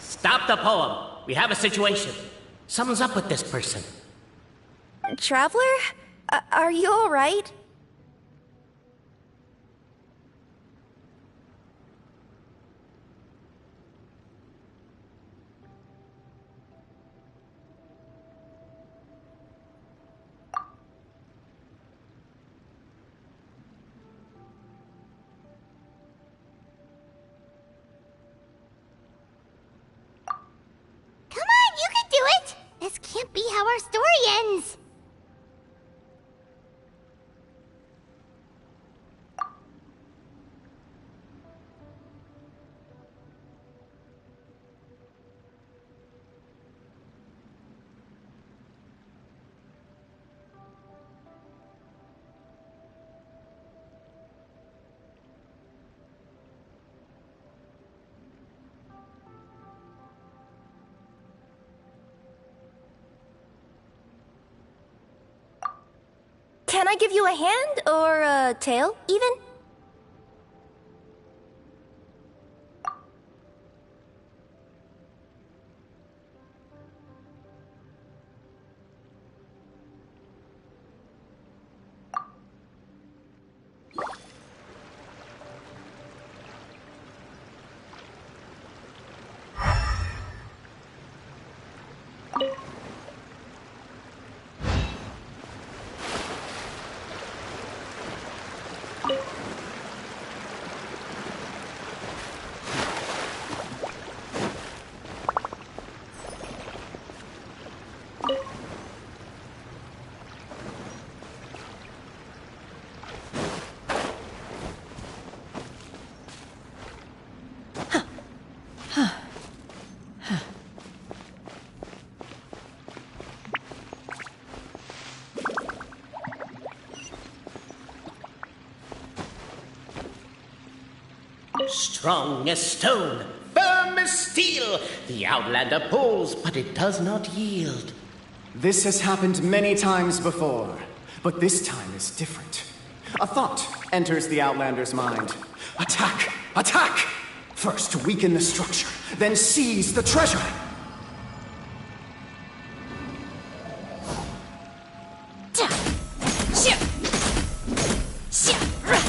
Stop the poem. We have a situation. Something's up with this person. Traveler? Are you alright? This can't be how our story ends! Can I give you a hand, or a tail, even? Strong as stone, firm as steel. The Outlander pulls, but it does not yield. This has happened many times before, but this time is different. A thought enters the Outlander's mind. Attack! Attack! First weaken the structure, then seize the treasure!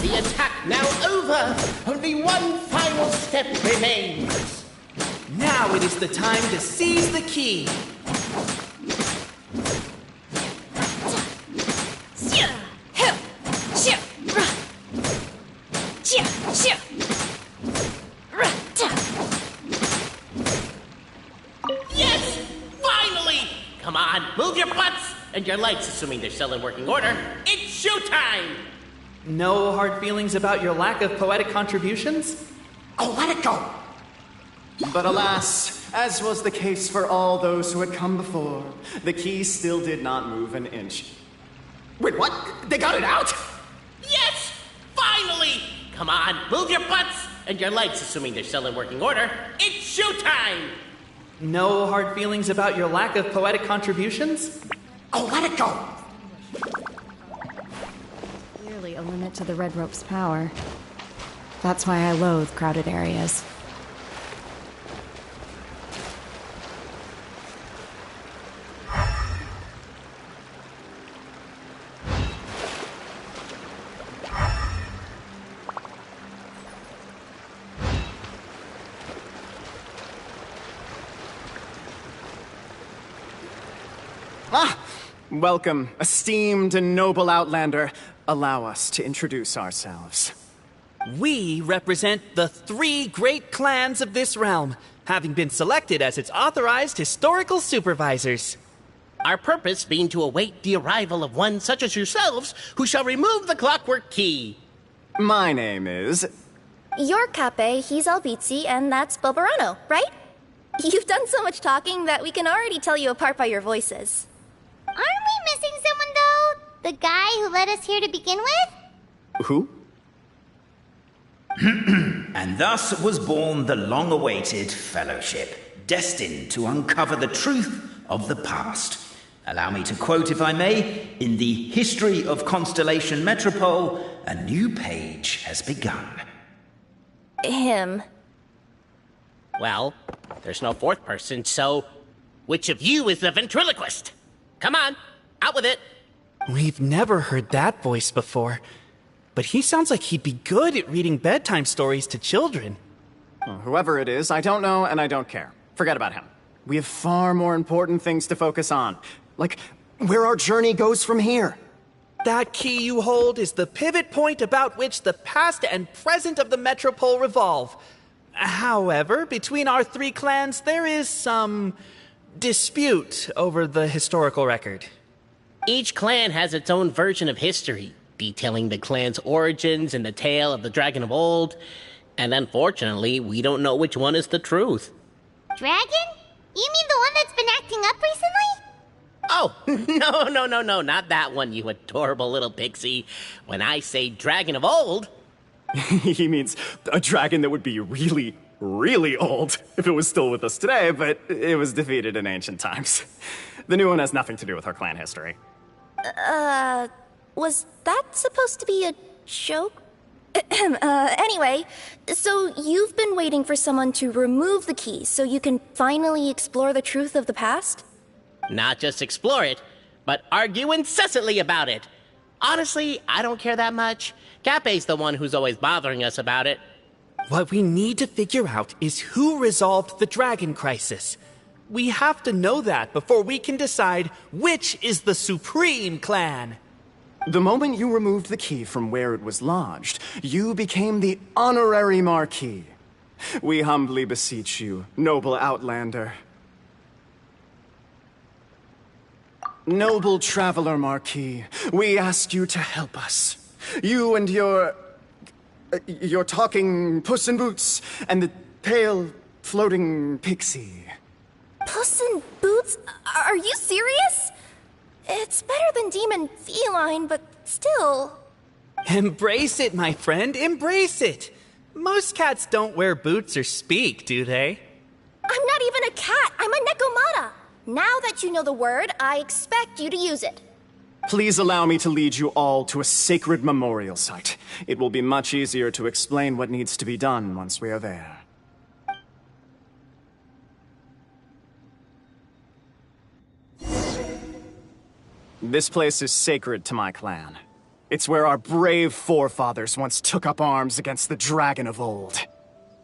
The attack now over! Only one final step remains! Now it is the time to seize the key! Yes! Finally! Come on, move your butts! And your lights, assuming they're still in working order. It's showtime! No hard feelings about your lack of poetic contributions? Oh, let it go! But alas, as was the case for all those who had come before, the key still did not move an inch. Wait, what? They got it out? Yes! Finally! Come on, move your butts! And your lights, assuming they're still in working order. It's showtime! No hard feelings about your lack of poetic contributions? Oh, let it go! Clearly a limit to the Red Rope's power. That's why I loathe crowded areas. Welcome, esteemed and noble Outlander. Allow us to introduce ourselves. We represent the 3 great clans of this realm, having been selected as its authorized historical supervisors. Our purpose being to await the arrival of one such as yourselves who shall remove the clockwork key. My name is... You're Cape, he's Albizzi, and that's Bobarano, right? You've done so much talking that we can already tell you apart by your voices. Aren't we missing someone, though? The guy who led us here to begin with? Who? And thus was born the long-awaited Fellowship, destined to uncover the truth of the past. Allow me to quote, if I may, in the history of Constellation Metropole, a new page has begun. Him. Well, there's no fourth person, so which of you is the ventriloquist? Come on, out with it. We've never heard that voice before, but he sounds like he'd be good at reading bedtime stories to children. Well, whoever it is, I don't know and I don't care. Forget about him. We have far more important things to focus on. Like, where our journey goes from here. That key you hold is the pivot point about which the past and present of the Metropole revolve. However, between our three clans, there is some dispute over the historical record. Each clan has its own version of history, detailing the clan's origins and the tale of the dragon of old. And unfortunately, we don't know which one is the truth. Dragon? You mean the one that's been acting up recently? Oh, no, not that one, you adorable little pixie. When I say dragon of old... He means a dragon that would be really, really old if it was still with us today, but it was defeated in ancient times. The new one has nothing to do with our clan history. Was that supposed to be a joke? Anyway, so you've been waiting for someone to remove the key so you can finally explore the truth of the past? Not just explore it, but argue incessantly about it. Honestly, I don't care that much. Cape's the one who's always bothering us about it. What we need to figure out is who resolved the dragon crisis. We have to know that before we can decide which is the supreme clan. The moment you removed the key from where it was lodged, you became the honorary Marquis. We humbly beseech you, noble Outlander. Noble Traveler Marquis, we ask you to help us. You and your talking Puss in Boots and the pale floating pixie. Puss in Boots? Are you serious? It's better than demon feline, but still. Embrace it, my friend, embrace it. Most cats don't wear boots or speak, do they? I'm not even a cat, I'm a Nekomata. Now that you know the word, I expect you to use it. Please allow me to lead you all to a sacred memorial site. It will be much easier to explain what needs to be done once we are there. This place is sacred to my clan. It's where our brave forefathers once took up arms against the dragon of old.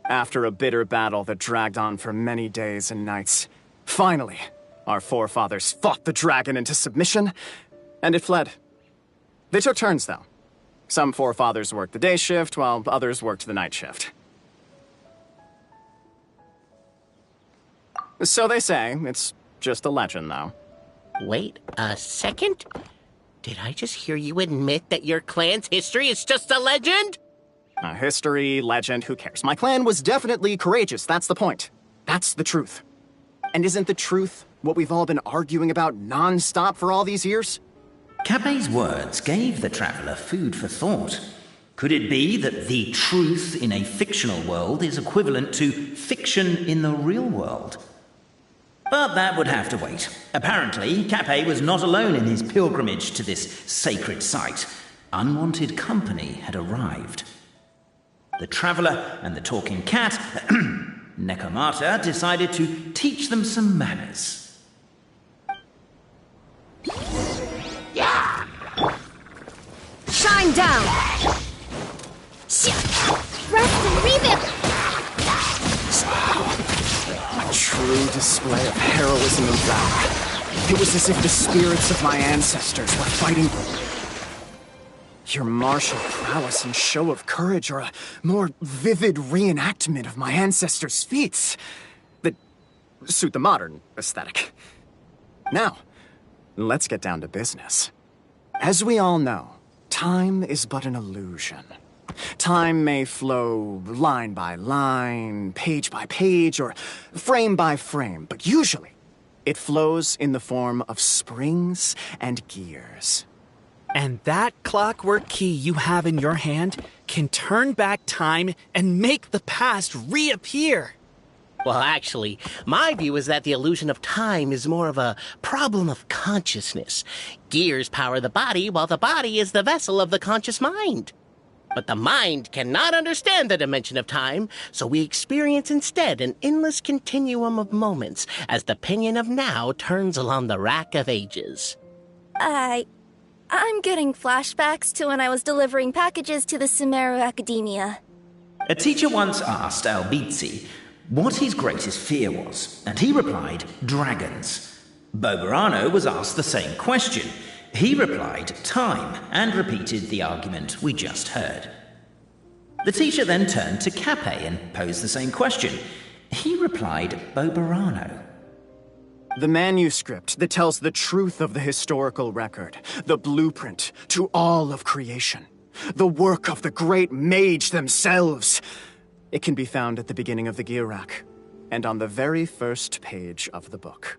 After a bitter battle that dragged on for many days and nights, finally, our forefathers fought the dragon into submission, and it fled. They took turns, though. Some forefathers worked the day shift, while others worked the night shift. So they say. It's just a legend, though. Wait a second? Did I just hear you admit that your clan's history is just a legend? History, legend, who cares? My clan was definitely courageous, that's the point. That's the truth. And isn't the truth what we've all been arguing about non-stop for all these years? Cape's words gave the traveler food for thought. Could it be that the truth in a fictional world is equivalent to fiction in the real world? But that would have to wait. Apparently, Cape was not alone in his pilgrimage to this sacred site. Unwanted company had arrived. The traveler and the talking cat, Nekomata, decided to teach them some manners. Shine down! Rest and revamp! A true display of heroism and valor. It was as if the spirits of my ancestors were fighting. Your martial prowess and show of courage are a more vivid reenactment of my ancestors' feats that suit the modern aesthetic. Now, let's get down to business. As we all know, time is but an illusion. Time may flow line by line, page by page, or frame by frame, but usually it flows in the form of springs and gears. And that clockwork key you have in your hand can turn back time and make the past reappear. Well, actually, my view is that the illusion of time is more of a problem of consciousness. Gears power the body, while the body is the vessel of the conscious mind. But the mind cannot understand the dimension of time, so we experience instead an endless continuum of moments as the pinion of now turns along the rack of ages. I'm getting flashbacks to when I was delivering packages to the Sumeru Academia. A teacher once asked Albizzi what his greatest fear was, and he replied, dragons. Boberano was asked the same question. He replied, time, and repeated the argument we just heard. The teacher then turned to Cape and posed the same question. He replied, Boberano. The manuscript that tells the truth of the historical record, the blueprint to all of creation, the work of the great mage themselves. It can be found at the beginning of the Girak, and on the very first page of the book.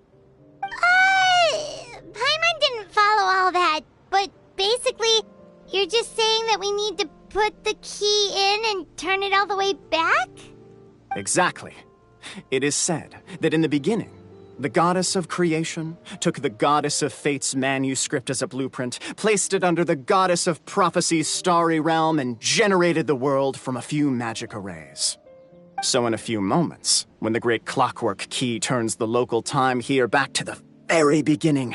Paimon didn't follow all that, but basically, you're just saying that we need to put the key in and turn it all the way back? Exactly. It is said that in the beginning, the goddess of creation took the goddess of fate's manuscript as a blueprint, placed it under the goddess of prophecy's starry realm, and generated the world from a few magic arrays. So in a few moments, when the great clockwork key turns the local time here back to the very beginning,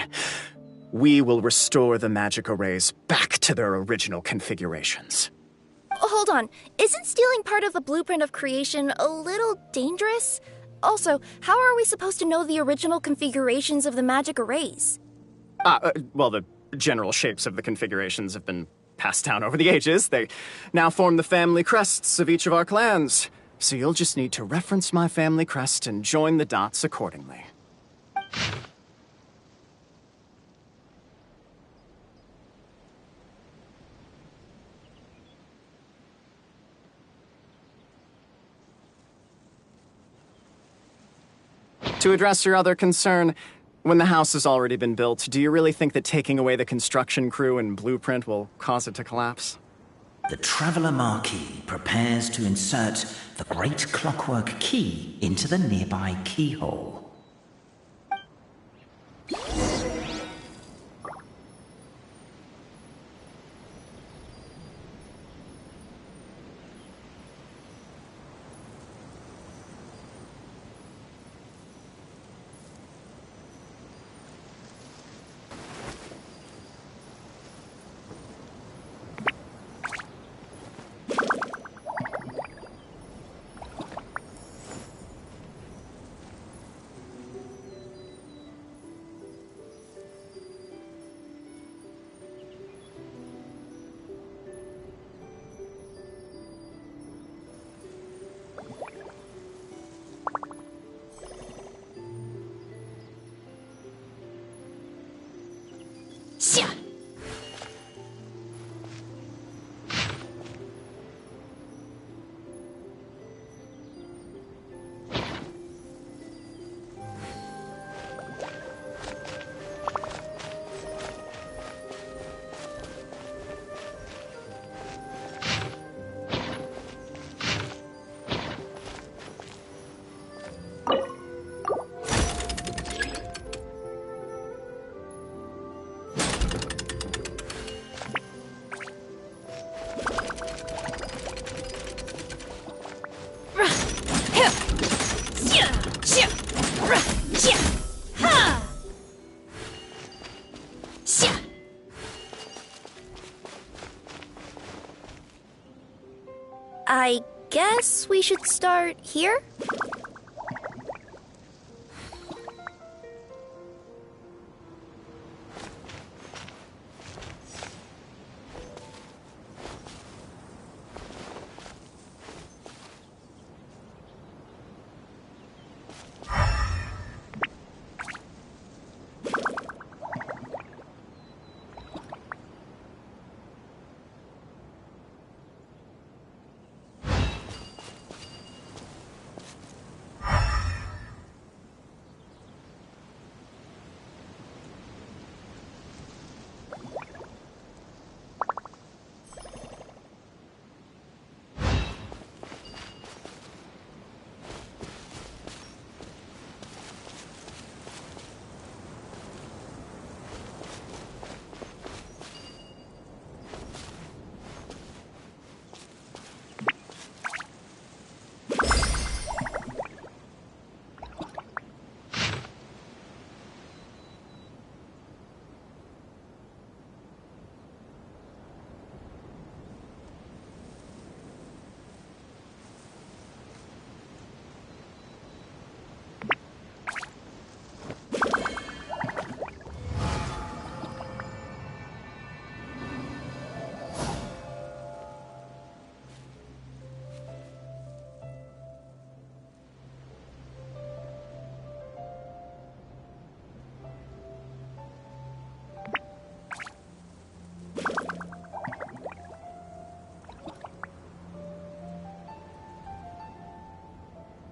we will restore the magic arrays back to their original configurations. Hold on, isn't stealing part of the blueprint of creation a little dangerous? Also, how are we supposed to know the original configurations of the magic arrays? Well, the general shapes of the configurations have been passed down over the ages. They now form the family crests of each of our clans. So you'll just need to reference my family crest and join the dots accordingly. To address your other concern, when the house has already been built, do you really think that taking away the construction crew and blueprint will cause it to collapse? The Traveller Marquis prepares to insert the great clockwork key into the nearby keyhole. I guess we should start here?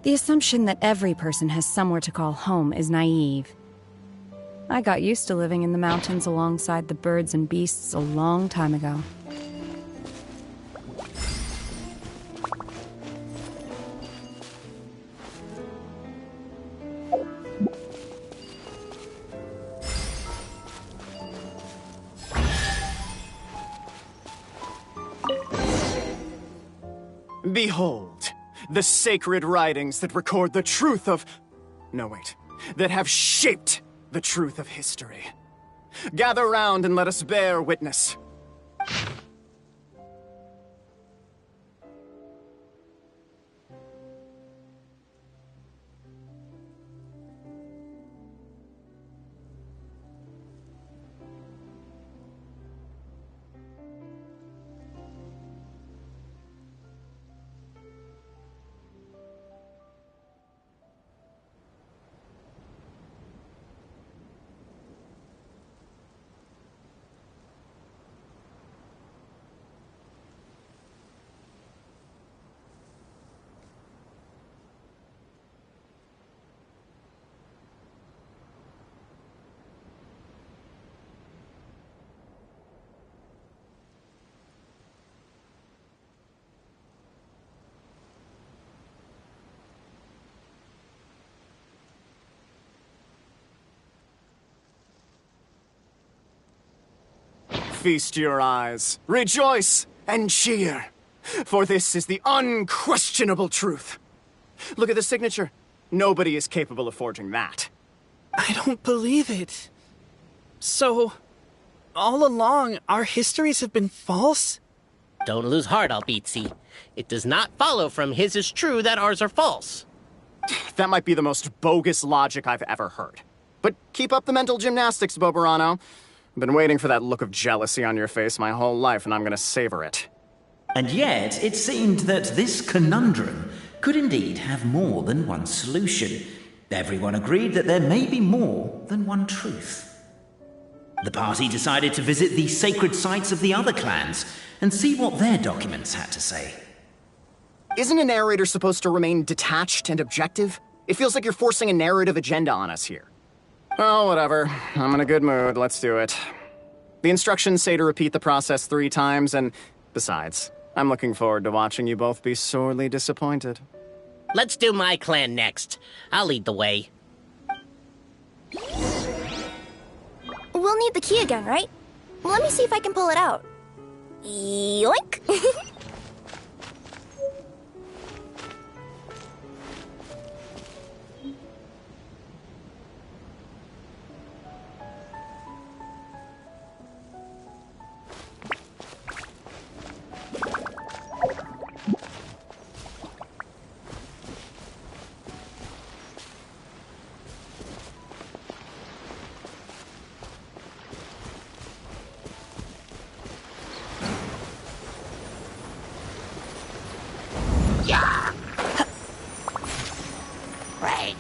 The assumption that every person has somewhere to call home is naive. I got used to living in the mountains alongside the birds and beasts a long time ago. Behold, the sacred writings that record the truth of... No, wait. That have shaped the truth of history. Gather round and let us bear witness. Feast your eyes, rejoice, and cheer, for this is the unquestionable truth. Look at the signature. Nobody is capable of forging that. I don't believe it. So, all along, our histories have been false? Don't lose heart, Albizzi. It does not follow from his is true that ours are false. That might be the most bogus logic I've ever heard. But keep up the mental gymnastics, Boberano. I've been waiting for that look of jealousy on your face my whole life, and I'm gonna savor it. And yet, it seemed that this conundrum could indeed have more than one solution. Everyone agreed that there may be more than one truth. The party decided to visit the sacred sites of the other clans and see what their documents had to say. Isn't a narrator supposed to remain detached and objective? It feels like you're forcing a narrative agenda on us here. Oh, whatever. I'm in a good mood. Let's do it. The instructions say to repeat the process 3 times, and besides, I'm looking forward to watching you both be sorely disappointed. Let's do my clan next. I'll lead the way. We'll need the key again, right? Let me see if I can pull it out. Yoink! Right.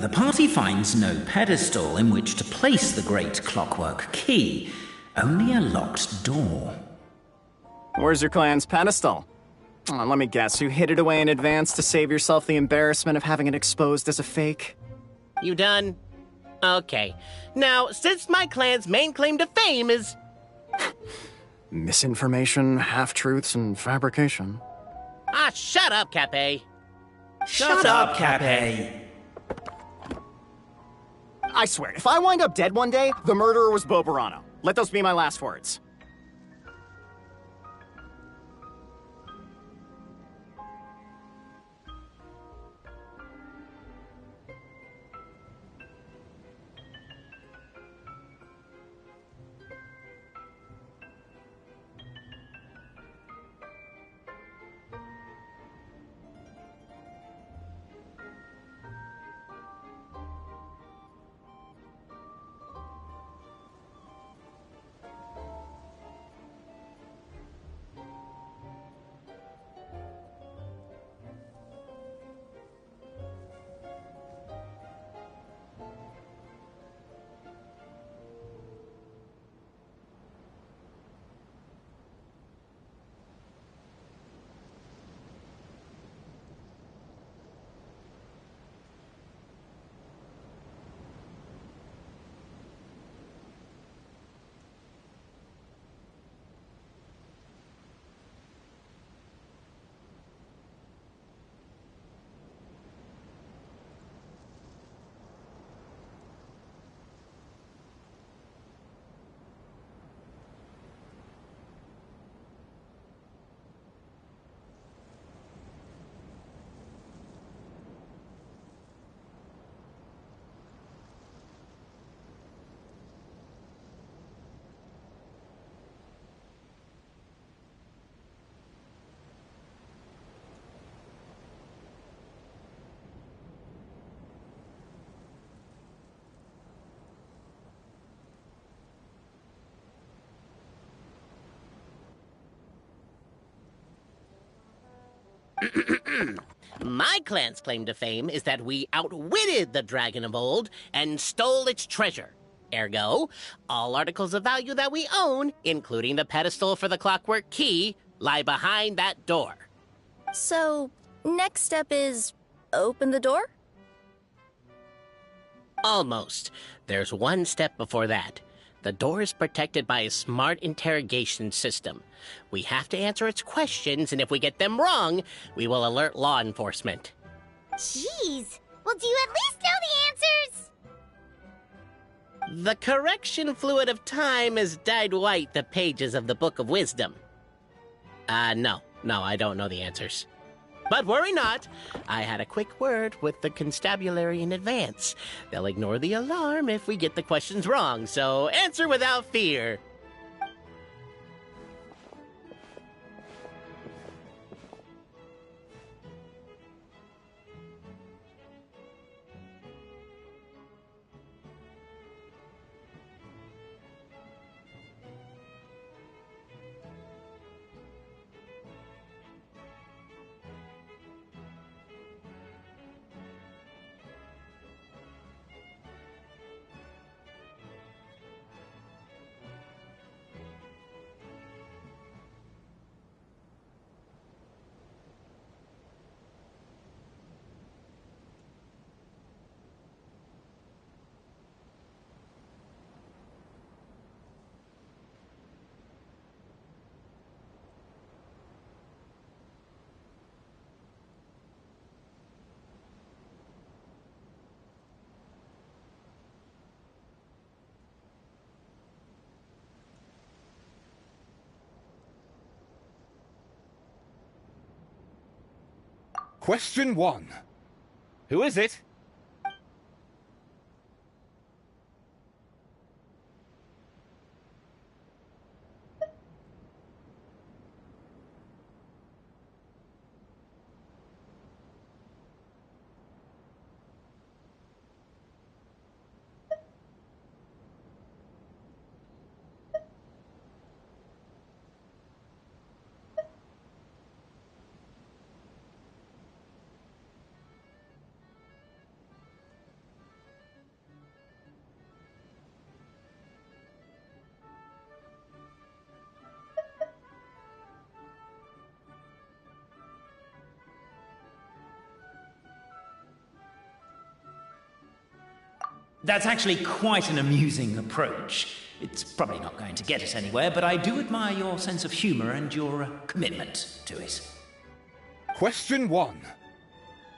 The party finds no pedestal in which to place the great clockwork key, only a locked door. Where's your clan's pedestal? Let me guess, you hid it away in advance to save yourself the embarrassment of having it exposed as a fake? You done? Okay. Now, since my clan's main claim to fame is... Misinformation, half-truths, and fabrication. Ah, shut up, Cape. Shut up, Cape. I swear, if I wind up dead one day, the murderer was Bobarano. Let those be my last words. My clan's claim to fame is that we outwitted the dragon of old and stole its treasure. Ergo, all articles of value that we own, including the pedestal for the clockwork key, lie behind that door. So, next step is open the door? Almost. There's one step before that. The door is protected by a smart interrogation system. We have to answer its questions, and if we get them wrong, we will alert law enforcement. Jeez. Well, do you at least know the answers? The correction fluid of time has dyed white the pages of the Book of Wisdom. No, I don't know the answers. But worry not. I had a quick word with the constabulary in advance. They'll ignore the alarm if we get the questions wrong, so answer without fear. Question 1. Who is it? That's actually quite an amusing approach. It's probably not going to get us anywhere, but I do admire your sense of humor and your commitment to it. Question 1.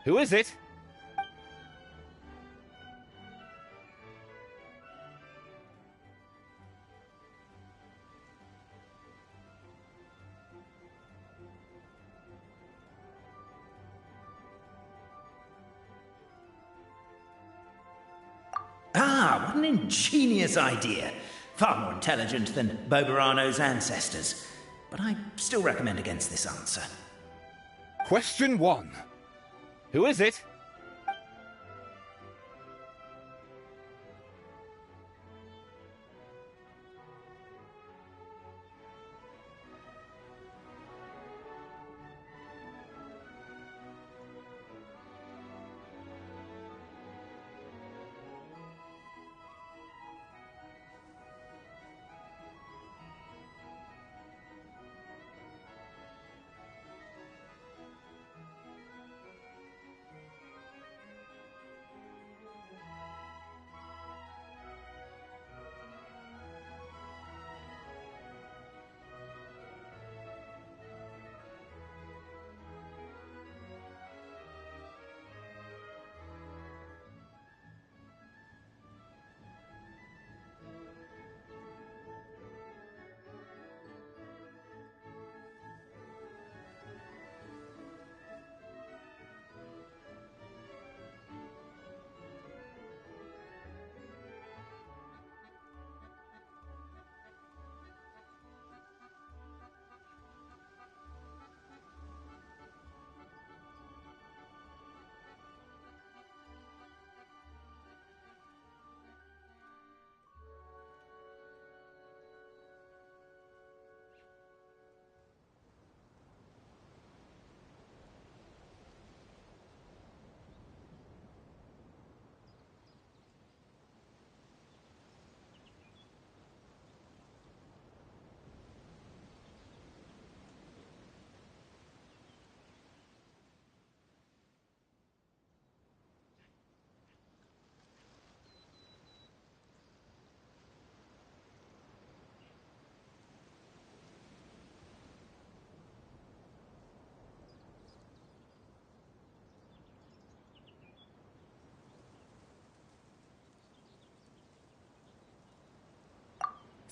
Who is it? Ah, what an ingenious idea. Far more intelligent than Boberano's ancestors. But I still recommend against this answer. Question 1. Who is it?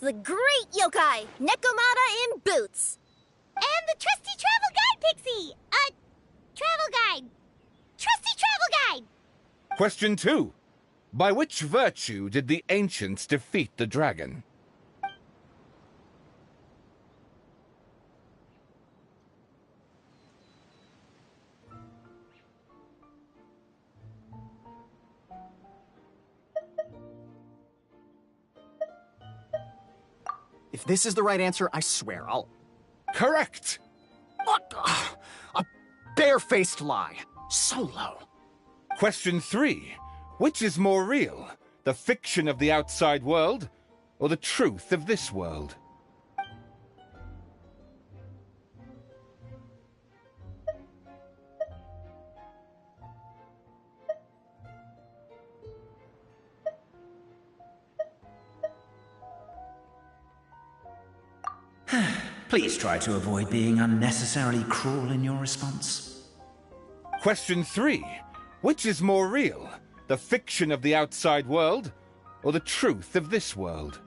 The great yokai, Nekomata in boots. And the trusty travel guide, Pixie! Travel guide. Trusty travel guide! Question 2. By which virtue did the ancients defeat the dragon? If this is the right answer, I swear I'll... Correct! What? A barefaced lie. So low. Question 3. Which is more real? The fiction of the outside world, or the truth of this world? Please try to avoid being unnecessarily cruel in your response. Question 3. Which is more real? The fiction of the outside world, or the truth of this world?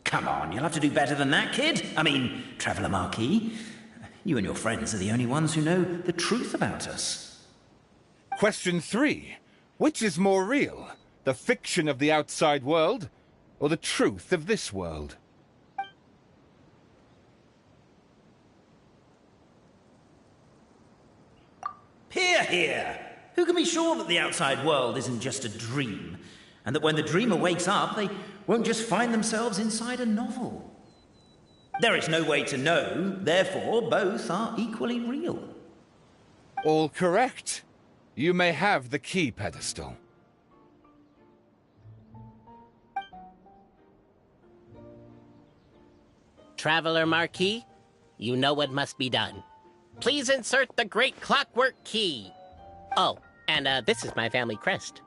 Come on, you'll have to do better than that, kid. I mean, Traveller Marquis. You and your friends are the only ones who know the truth about us. Question 3. Which is more real? The fiction of the outside world, or the truth of this world? Hear, hear! Who can be sure that the outside world isn't just a dream, and that when the dreamer wakes up, they won't just find themselves inside a novel? There is no way to know, therefore both are equally real. All correct. You may have the key pedestal. Traveler Marquis, you know what must be done. Please insert the great clockwork key. Oh, and this is my family crest.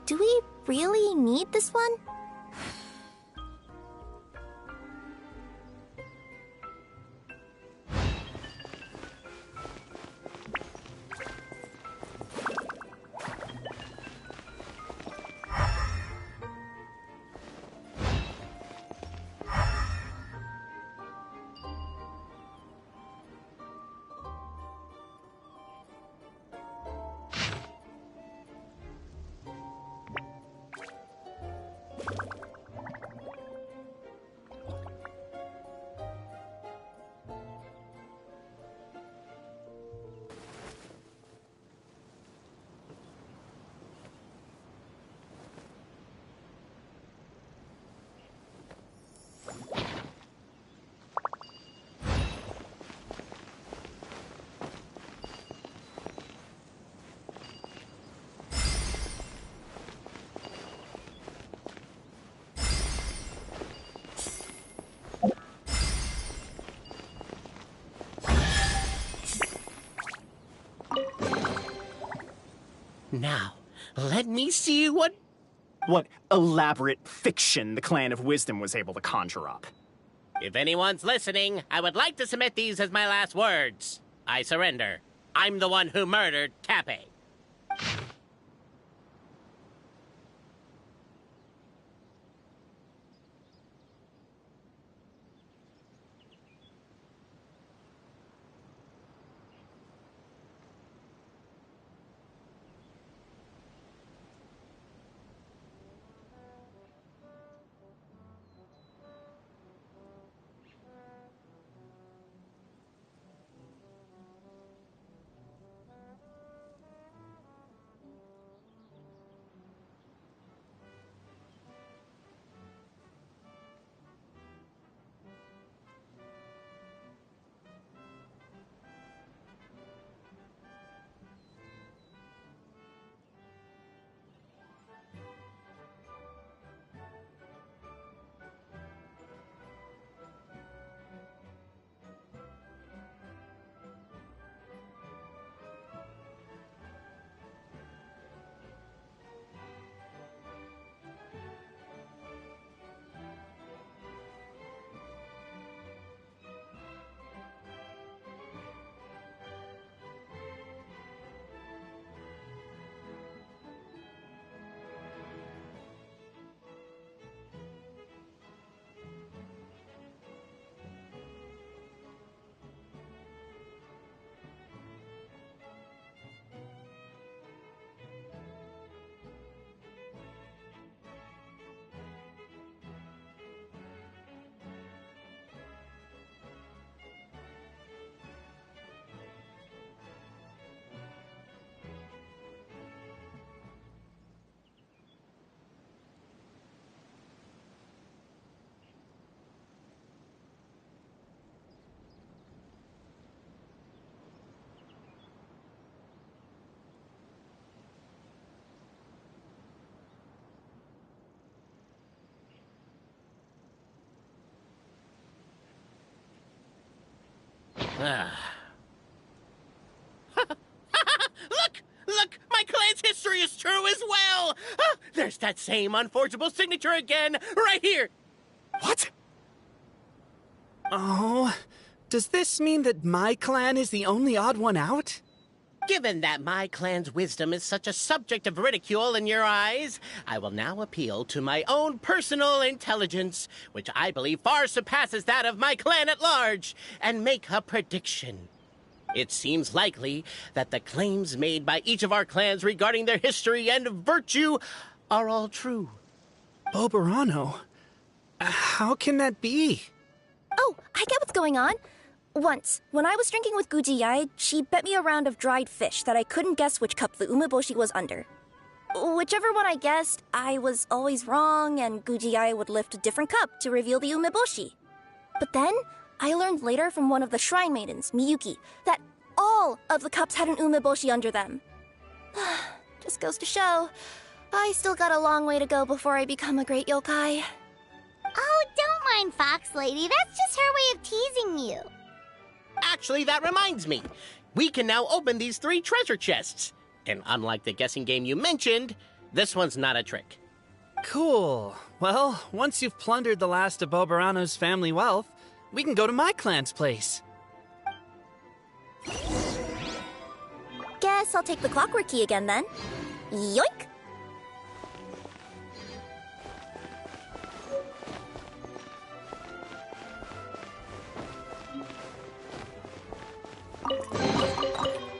Do we really need this one? Now, let me see what... What elaborate fiction the Clan of Wisdom was able to conjure up. If anyone's listening, I would like to submit these as my last words. I surrender. I'm the one who murdered Tappe. Look! My clan's history is true as well! There's that same unforgeable signature again, right here! What? Oh, does this mean that my clan is the only odd one out? Given that my clan's wisdom is such a subject of ridicule in your eyes, I will now appeal to my own personal intelligence, which I believe far surpasses that of my clan at large, and make a prediction. It seems likely that the claims made by each of our clans regarding their history and virtue are all true. Boberano? How can that be? Oh, I get what's going on. Once, when I was drinking with Gujiyai, she bet me a round of dried fish that I couldn't guess which cup the umeboshi was under. Whichever one I guessed, I was always wrong, and Gujiyai would lift a different cup to reveal the umeboshi. But then, I learned later from one of the shrine maidens, Miyuki, that all of the cups had an umeboshi under them. Just goes to show, I still got a long way to go before I become a great yokai. Oh, don't mind Fox Lady. That's just her way of teasing you. Actually, that reminds me. We can now open these 3 treasure chests. And unlike the guessing game you mentioned, this one's not a trick. Cool. Well, once you've plundered the last of Boberano's family wealth, we can go to my clan's place. Guess I'll take the clockwork key again then. Yoink!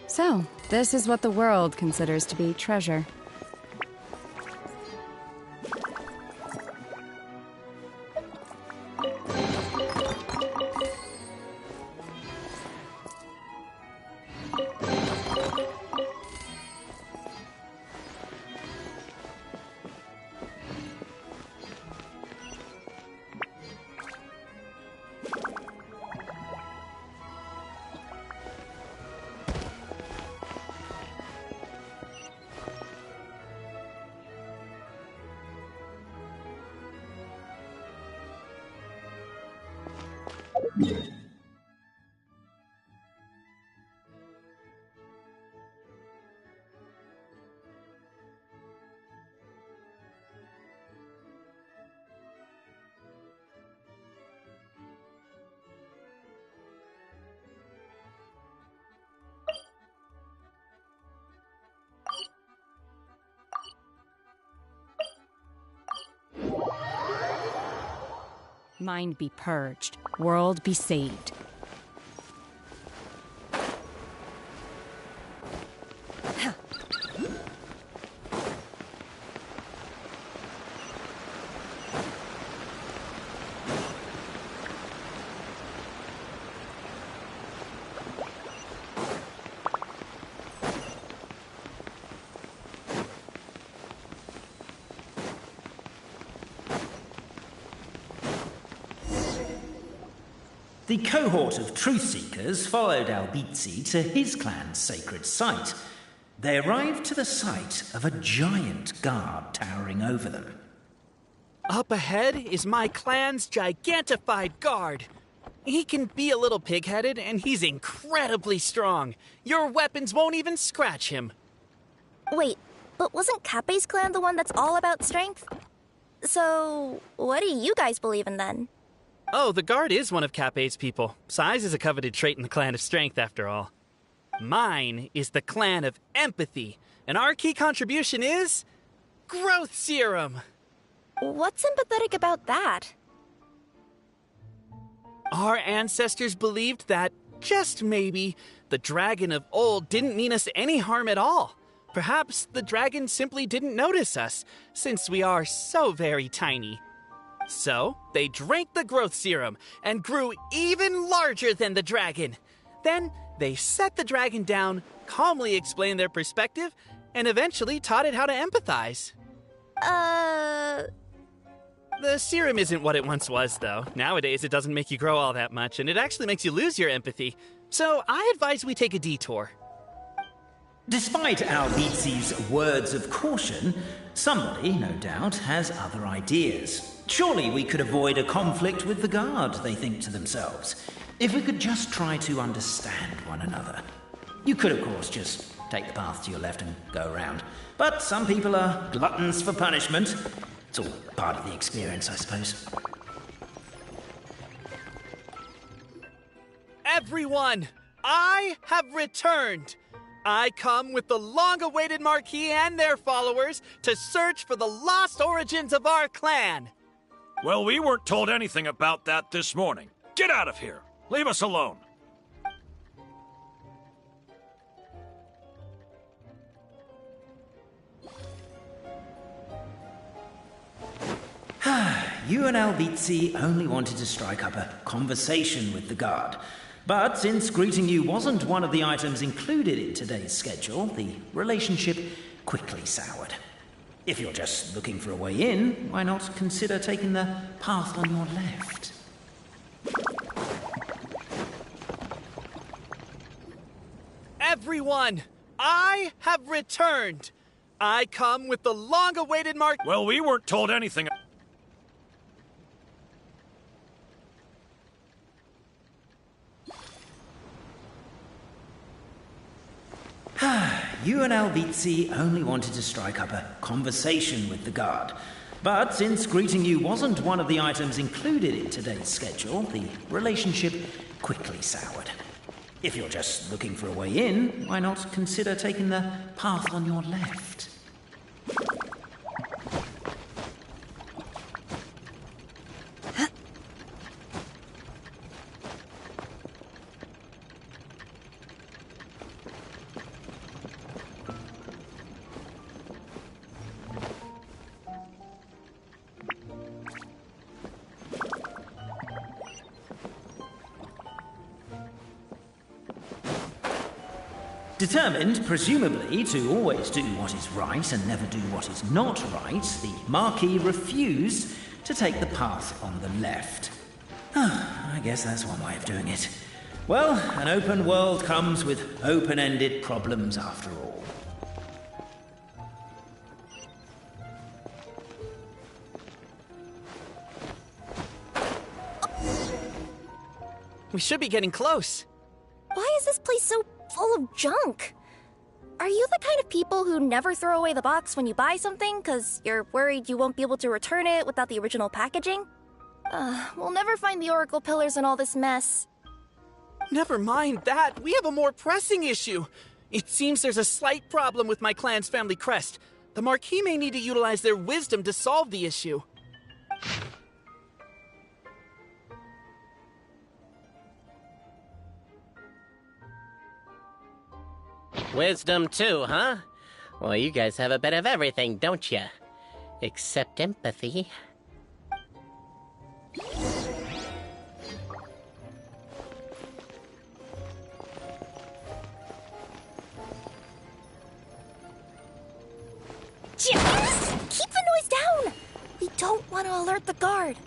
So, this is what the world considers to be treasure. Mind be purged, world be saved. The cohort of truth seekers followed Albizzi to his clan's sacred site. They arrived to the site of a giant guard towering over them. Up ahead is my clan's gigantified guard. He can be a little pig-headed, and he's incredibly strong. Your weapons won't even scratch him. Wait, but wasn't Kappei's clan the one that's all about strength? So, what do you guys believe in then? Oh, the guard is one of Kappei's people. Size is a coveted trait in the clan of strength, after all. Mine is the clan of empathy, and our key contribution is growth serum. What's sympathetic about that? Our ancestors believed that, just maybe, the dragon of old didn't mean us any harm at all. Perhaps the dragon simply didn't notice us, since we are so very tiny. So, they drank the growth serum and grew even larger than the dragon. Then, they set the dragon down, calmly explained their perspective, and eventually taught it how to empathize. The serum isn't what it once was, though. Nowadays, it doesn't make you grow all that much, and it actually makes you lose your empathy. So, I advise we take a detour. Despite Albizzi's words of caution, somebody, no doubt, has other ideas. Surely we could avoid a conflict with the guard, they think to themselves. If we could just try to understand one another. You could, of course, just take the path to your left and go around. But some people are gluttons for punishment. It's all part of the experience, I suppose. Everyone, I have returned. I come with the long-awaited Marquis and their followers to search for the lost origins of our clan. Well, we weren't told anything about that this morning. Get out of here. Leave us alone. You and Albizi only wanted to strike up a conversation with the guard. But since greeting you wasn't one of the items included in today's schedule, the relationship quickly soured. If you're just looking for a way in, why not consider taking the path on your left? Everyone, I have returned. I come with the long-awaited Well, we weren't told anything. You and Albizi only wanted to strike up a conversation with the guard. But since greeting you wasn't one of the items included in today's schedule, the relationship quickly soured. If you're just looking for a way in, why not consider taking the path on your left? Determined, presumably, to always do what is right and never do what is not right, the Marquis refused to take the path on the left. I guess that's one way of doing it. Well, an open world comes with open-ended problems after all. We should be getting close. Why is this place so full of junk? Are you the kind of people who never throw away the box when you buy something because you're worried you won't be able to return it without the original packaging? We'll never find the Oracle Pillars in all this mess. Never mind that. We have a more pressing issue. It seems there's a slight problem with my clan's family crest. The Marquis may need to utilize their wisdom to solve the issue. Wisdom too, huh? Well, you guys have a bit of everything, don't you? Except empathy. Yes! Keep the noise down! We don't want to alert the guard.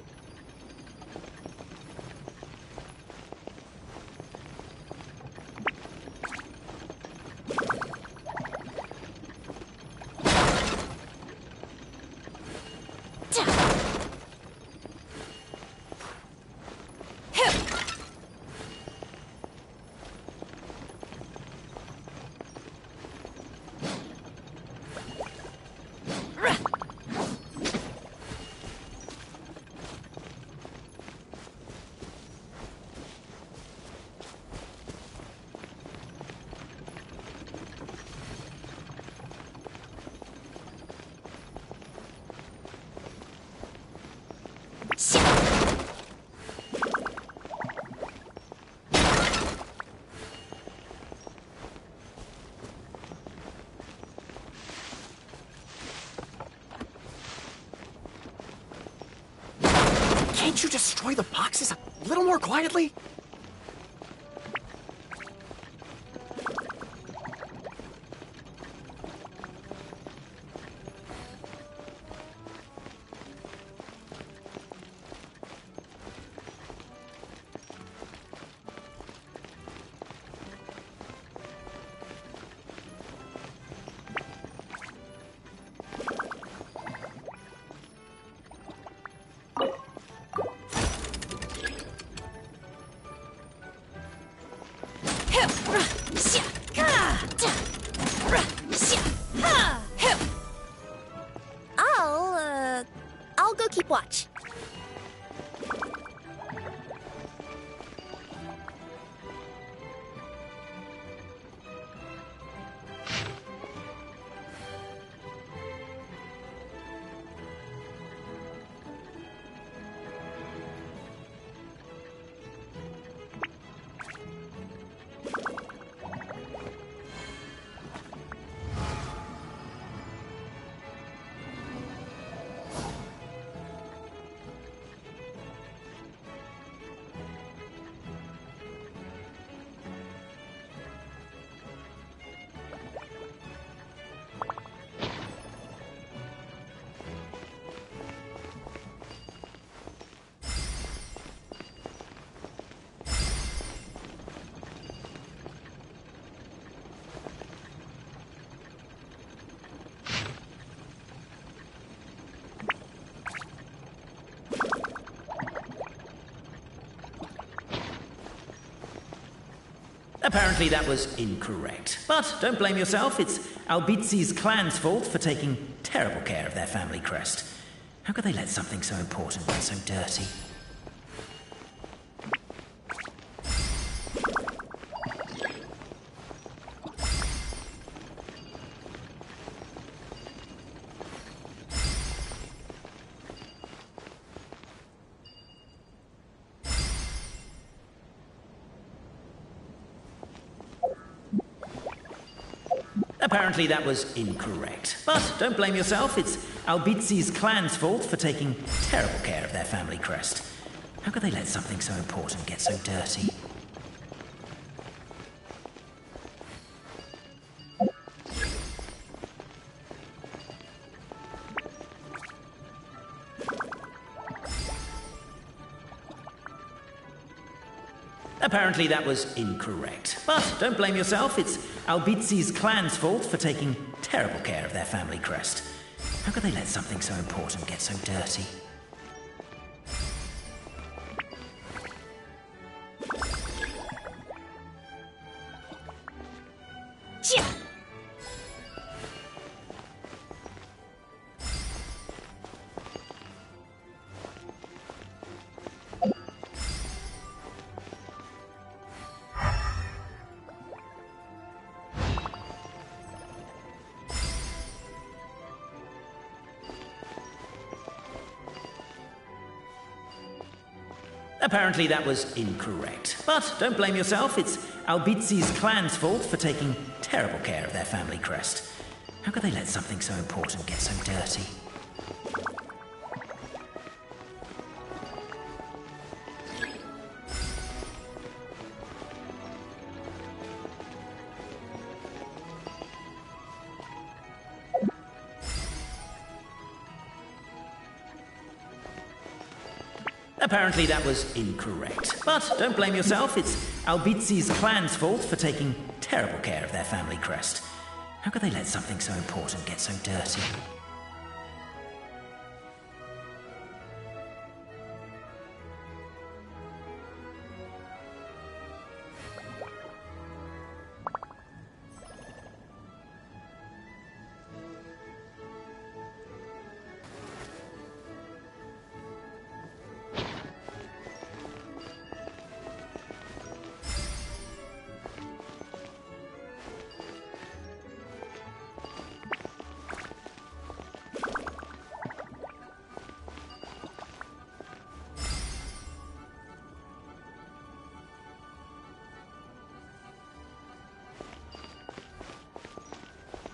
Can't you destroy the boxes a little more quietly? I'll go keep watch. Apparently that was incorrect. But don't blame yourself, it's Albizi's clan's fault for taking terrible care of their family crest. How could they let something so important get so dirty? Apparently that was incorrect. But don't blame yourself, it's Albizi's clan's fault for taking terrible care of their family crest. How could they let something so important get so dirty? Apparently that was incorrect. But don't blame yourself, it's Albizi's clan's fault for taking terrible care of their family crest. How could they let something so important get so dirty? Apparently that was incorrect. But don't blame yourself, it's Albizi's clan's fault for taking terrible care of their family crest. How could they let something so important get so dirty? Apparently that was incorrect. But don't blame yourself, it's Albizi's clan's fault for taking terrible care of their family crest. How could they let something so important get so dirty?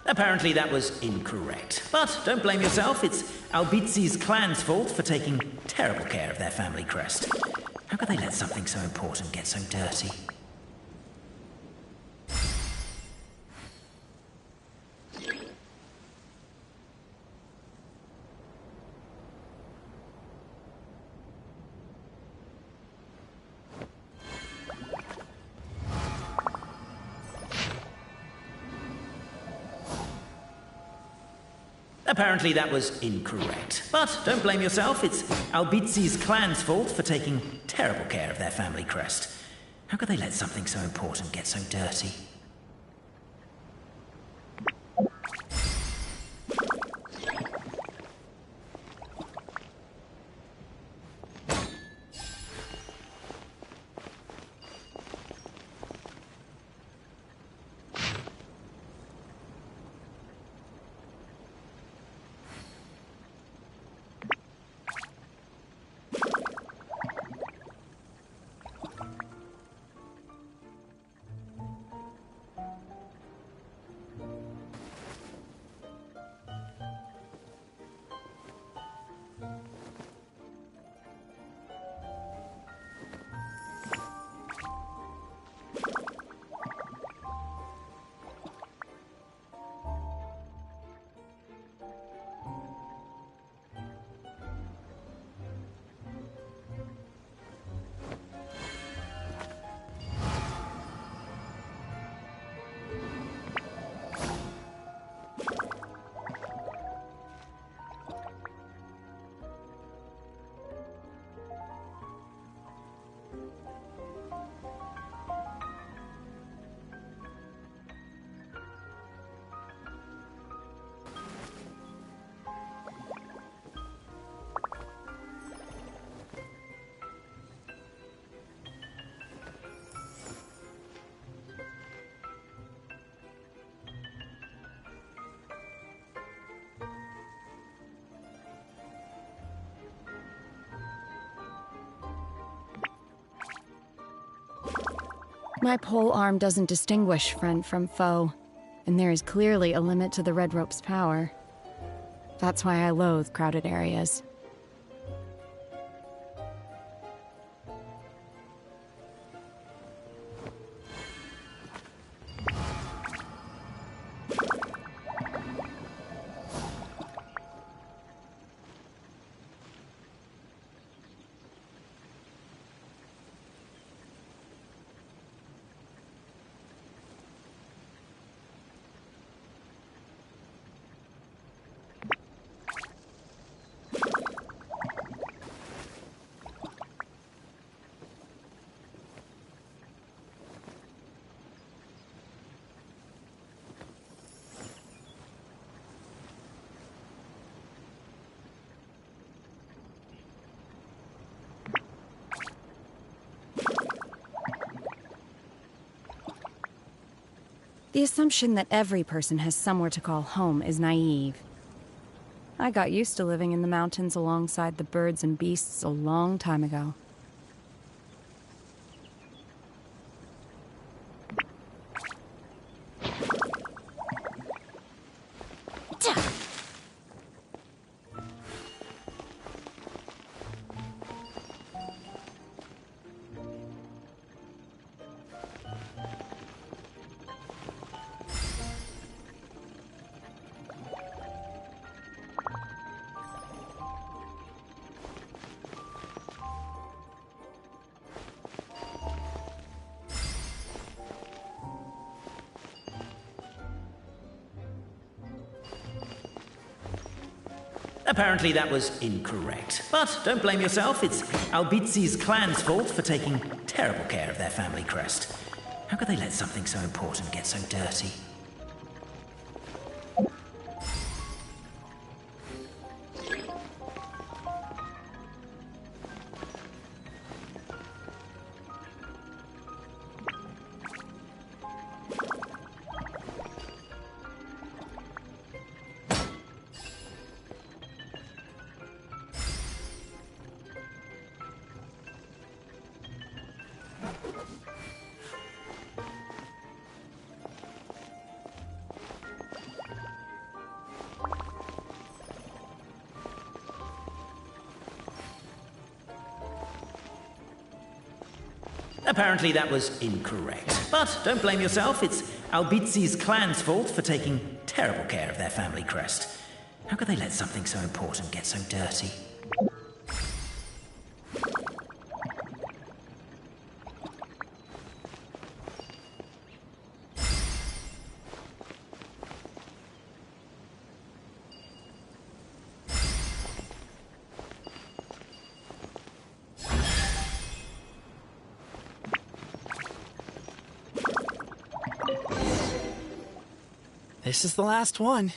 Apparently that was incorrect. But don't blame yourself, it's Albizi's clan's fault for taking terrible care of their family crest. How could they let something so important get so dirty? Apparently that was incorrect. But don't blame yourself, it's Albizi's clan's fault for taking terrible care of their family crest. How could they let something so important get so dirty? My pole arm doesn't distinguish friend from foe, and there is clearly a limit to the red rope's power. That's why I loathe crowded areas. The assumption that every person has somewhere to call home is naive. I got used to living in the mountains alongside the birds and beasts a long time ago. Apparently that was incorrect. But don't blame yourself, it's Albizi's clan's fault for taking terrible care of their family crest. How could they let something so important get so dirty? Apparently that was incorrect. But don't blame yourself, it's Albizi's clan's fault for taking terrible care of their family crest. How could they let something so important get so dirty? This is the last one.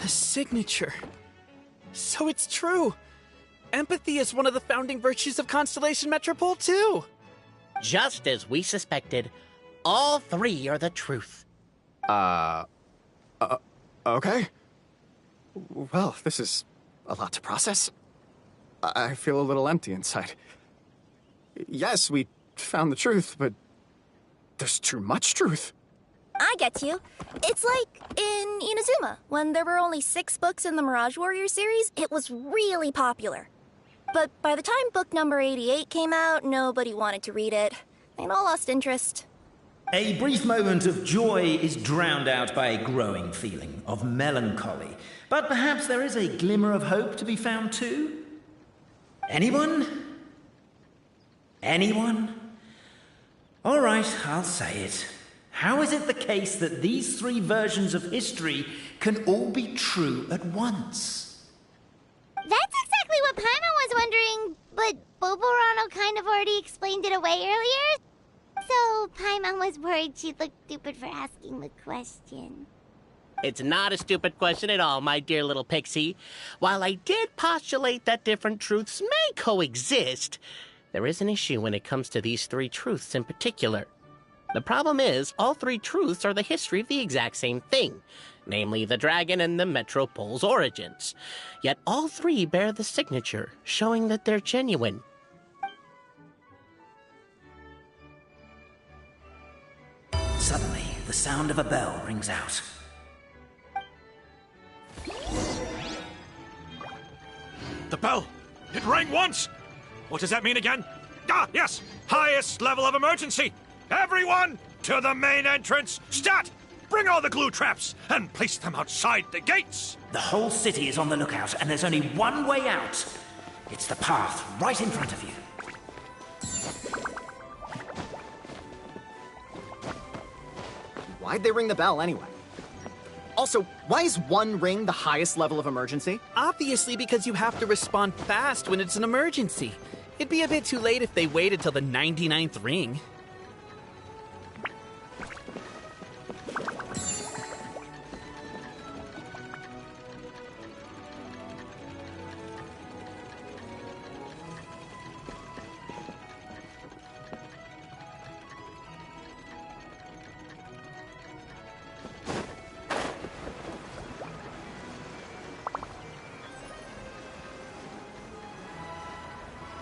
The signature. So it's true. Empathy is one of the founding virtues of Constellation Metropole, too. Just as we suspected, all three are the truth. Okay. Well, this is a lot to process. I feel a little empty inside. Yes, we found the truth, but there's too much truth. I get you. It's like in Inazuma, when there were only 6 books in the Mirage Warrior series, it was really popular. But by the time book number 88 came out, nobody wanted to read it. They'd all lost interest. A brief moment of joy is drowned out by a growing feeling of melancholy. But perhaps there is a glimmer of hope to be found too? Anyone? Anyone? All right, I'll say it. How is it the case that these 3 versions of history can all be true at once? That's exactly what Paimon was wondering, but Boborano kind of already explained it away earlier. So Paimon was worried she'd look stupid for asking the question. It's not a stupid question at all, my dear little pixie. While I did postulate that different truths may coexist, there is an issue when it comes to these 3 truths in particular. The problem is, all 3 truths are the history of the exact same thing, namely the dragon and the Metropole's origins. Yet all 3 bear the signature, showing that they're genuine. Suddenly, the sound of a bell rings out. The bell! It rang once! What does that mean again? Ah, yes! Highest level of emergency! Everyone, to the main entrance! Stat! Bring all the glue traps and place them outside the gates! The whole city is on the lookout, and there's only one way out. It's the path right in front of you. Why'd they ring the bell anyway? Also, why is 1 ring the highest level of emergency? Obviously because you have to respond fast when it's an emergency. It'd be a bit too late if they waited till the 99th ring.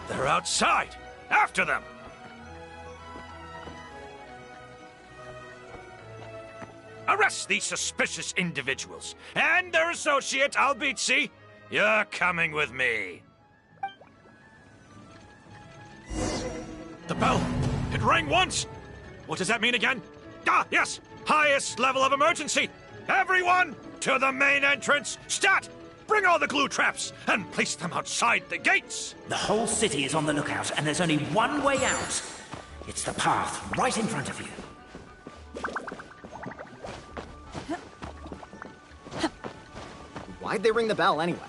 They're outside! After them! Arrest these suspicious individuals and their associate, Albizzi, You're coming with me. The bell! It rang once! What does that mean again? Ah, yes! Highest level of emergency! Everyone, to the main entrance! Stat! Bring all the glue traps and place them outside the gates! The whole city is on the lookout, and there's only one way out. It's the path right in front of you. Why'd they ring the bell anyway?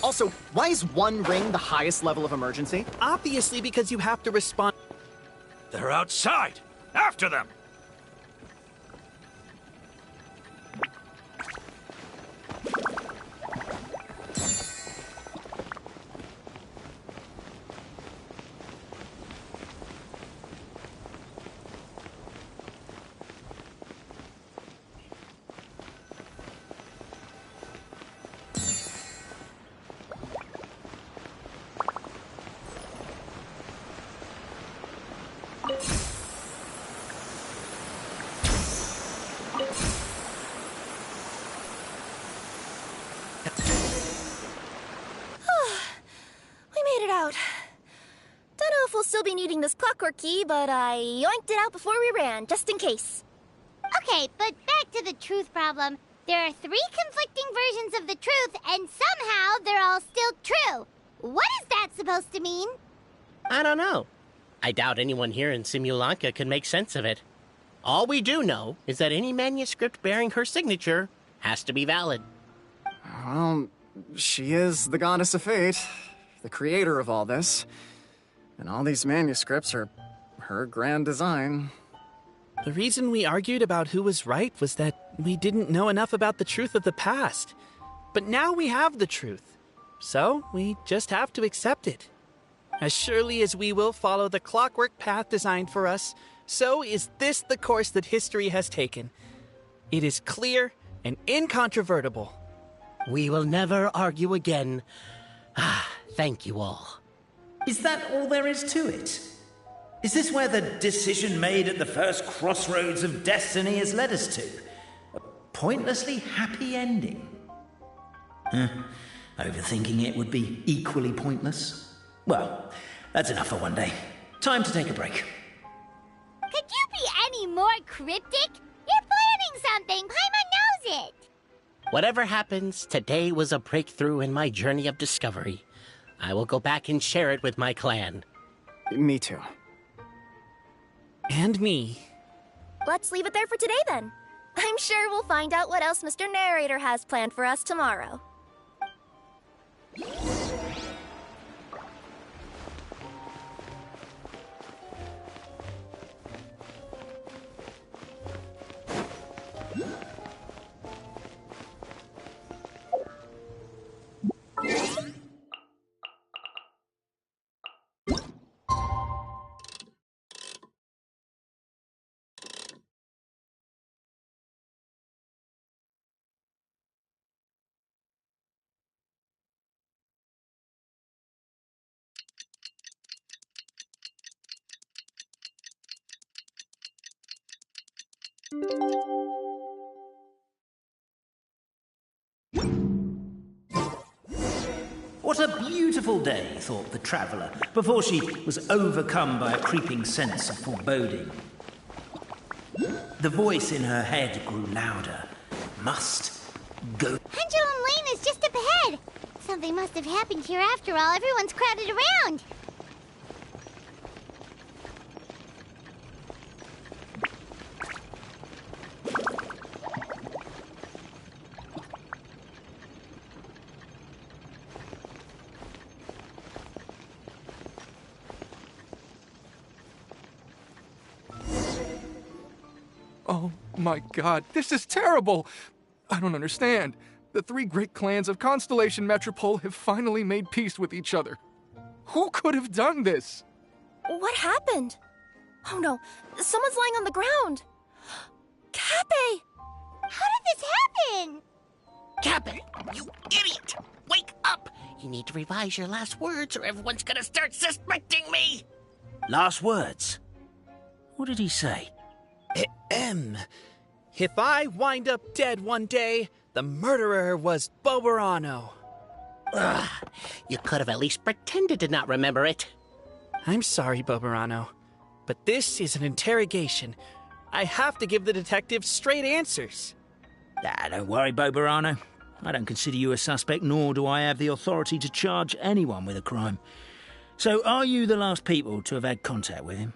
Also, why is one ring the highest level of emergency? Obviously, because you have to respond. They're outside! After them! Don't know if we'll still be needing this clockwork key, but I yoinked it out before we ran, just in case. Okay, but back to the truth problem. There are 3 conflicting versions of the truth, and somehow they're all still true. What is that supposed to mean? I don't know. I doubt anyone here in Simulanka can make sense of it. All we do know is that any manuscript bearing her signature has to be valid. Well, she is the goddess of fate, the creator of all this. And all these manuscripts are her grand design. The reason we argued about who was right was that we didn't know enough about the truth of the past. But now we have the truth. So we just have to accept it. As surely as we will follow the clockwork path designed for us, so is this the course that history has taken. It is clear and incontrovertible. We will never argue again. Thank you all. Is that all there is to it? Is this where the decision made at the first crossroads of destiny has led us to? A pointlessly happy ending? Overthinking it would be equally pointless. Well, that's enough for one day. Time to take a break. Could you be any more cryptic? You're planning something. Paimon knows it. Whatever happens, today was a breakthrough in my journey of discovery. I will go back and share it with my clan. Me too. And me. Let's leave it there for today, then. I'm sure we'll find out what else Mr. Narrator has planned for us tomorrow. What a beautiful day, thought the traveller, before she was overcome by a creeping sense of foreboding. The voice in her head grew louder. Must go. Pendulum Lane is just up ahead. Something must have happened here after all. Everyone's crowded around. Oh my god, this is terrible! I don't understand. The 3 great clans of Constellation Metropole have finally made peace with each other. Who could have done this? What happened? Oh no, someone's lying on the ground. Cappe! How did this happen? Cappe, you idiot! Wake up! You need to revise your last words or everyone's gonna start suspecting me! Last words? What did he say? If I wind up dead one day, the murderer was Boberano. Ugh, you could have at least pretended to not remember it. I'm sorry, Bobarano, but this is an interrogation. I have to give the detective straight answers. Don't worry, Bobarano. I don't consider you a suspect, nor do I have the authority to charge anyone with a crime. So, are you the last people to have had contact with him?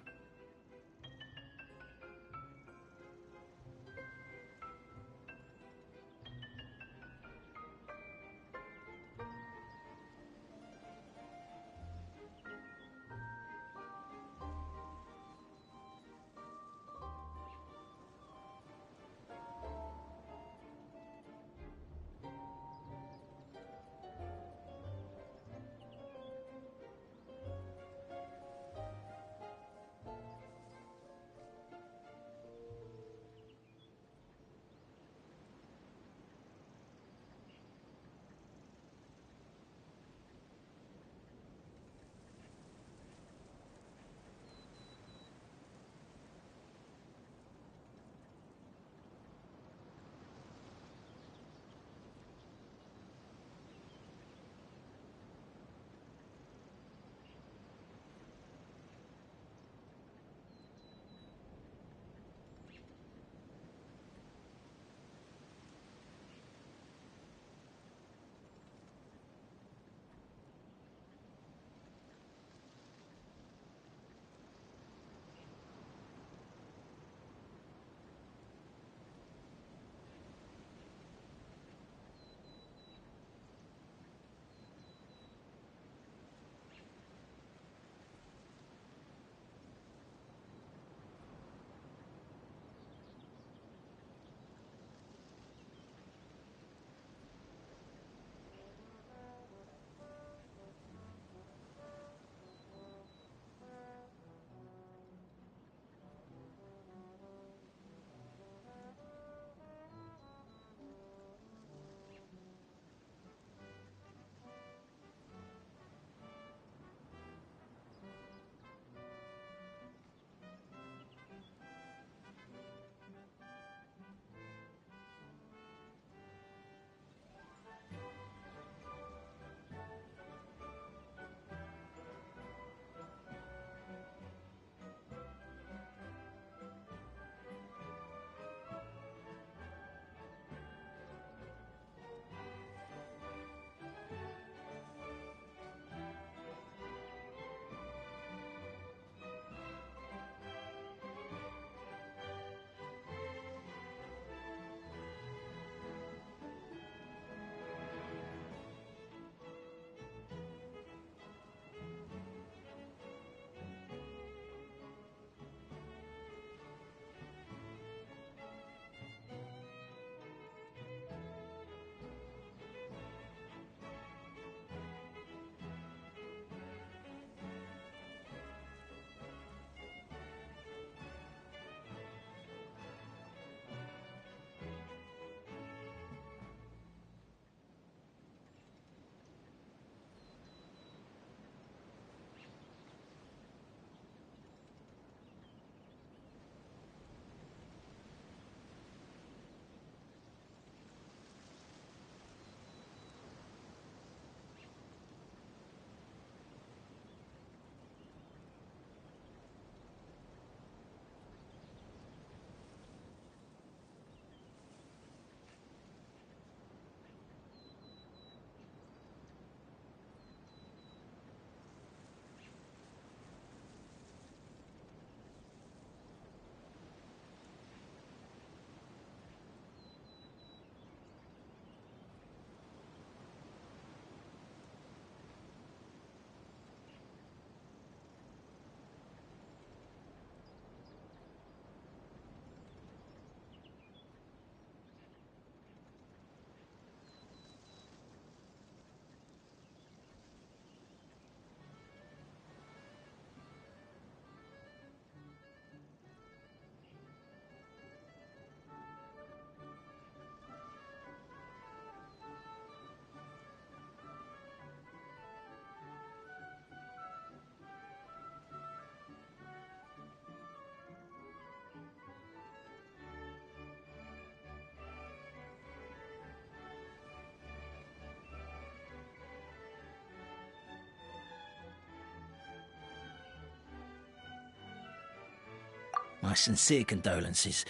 sincere condolences.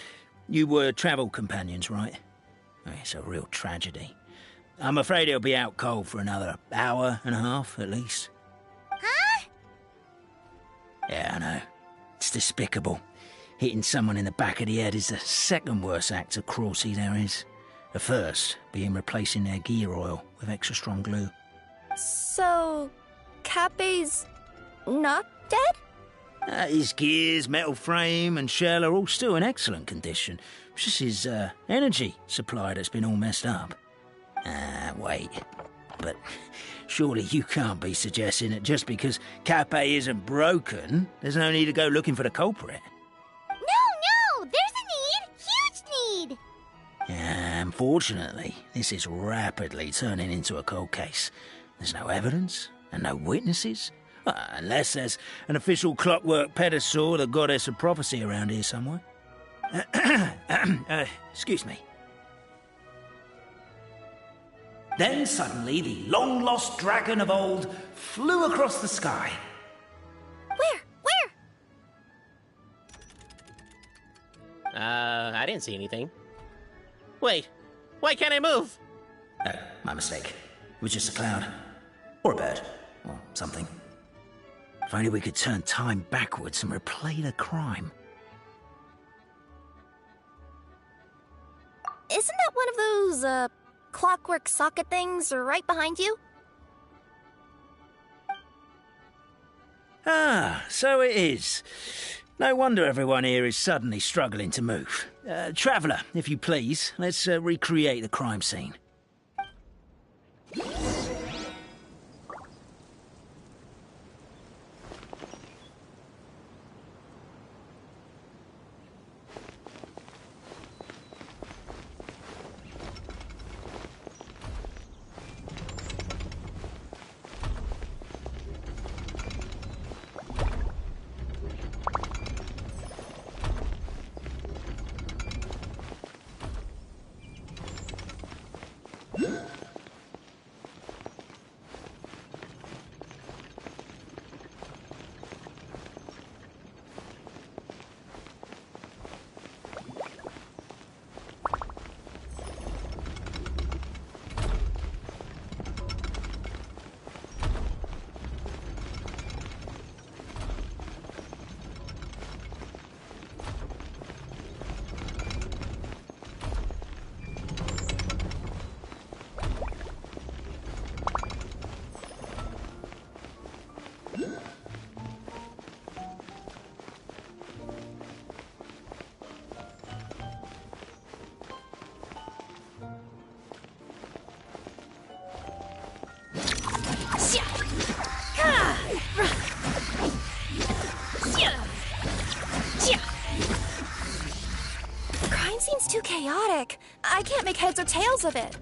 You were travel companions, right? It's a real tragedy. I'm afraid he'll be out cold for another hour and a half, at least. Huh? Yeah, I know. It's despicable. Hitting someone in the back of the head is the second worst act of cruelty there is. The first being replacing their gear oil with extra strong glue. So, Kappei's not dead? His gears, metal frame and shell are all still in excellent condition. It's just his energy supply that's been all messed up. Wait. But surely you can't be suggesting that just because Kappei isn't broken, there's no need to go looking for the culprit. No! There's a need! Huge need! Unfortunately, this is rapidly turning into a cold case. There's no evidence and no witnesses. Unless there's an official clockwork pedestal, the goddess of prophecy around here somewhere. Excuse me. Then suddenly the long-lost dragon of old flew across the sky. Where? I didn't see anything. Wait, why can't I move? Oh, my mistake. It was just a cloud. Or a bird. Or something. If only we could turn time backwards and replay the crime. Isn't that one of those, clockwork socket things right behind you? Ah, so it is. No wonder everyone here is suddenly struggling to move. Traveller, if you please, let's recreate the crime scene. Crime scene's too chaotic. I can't make heads or tails of it.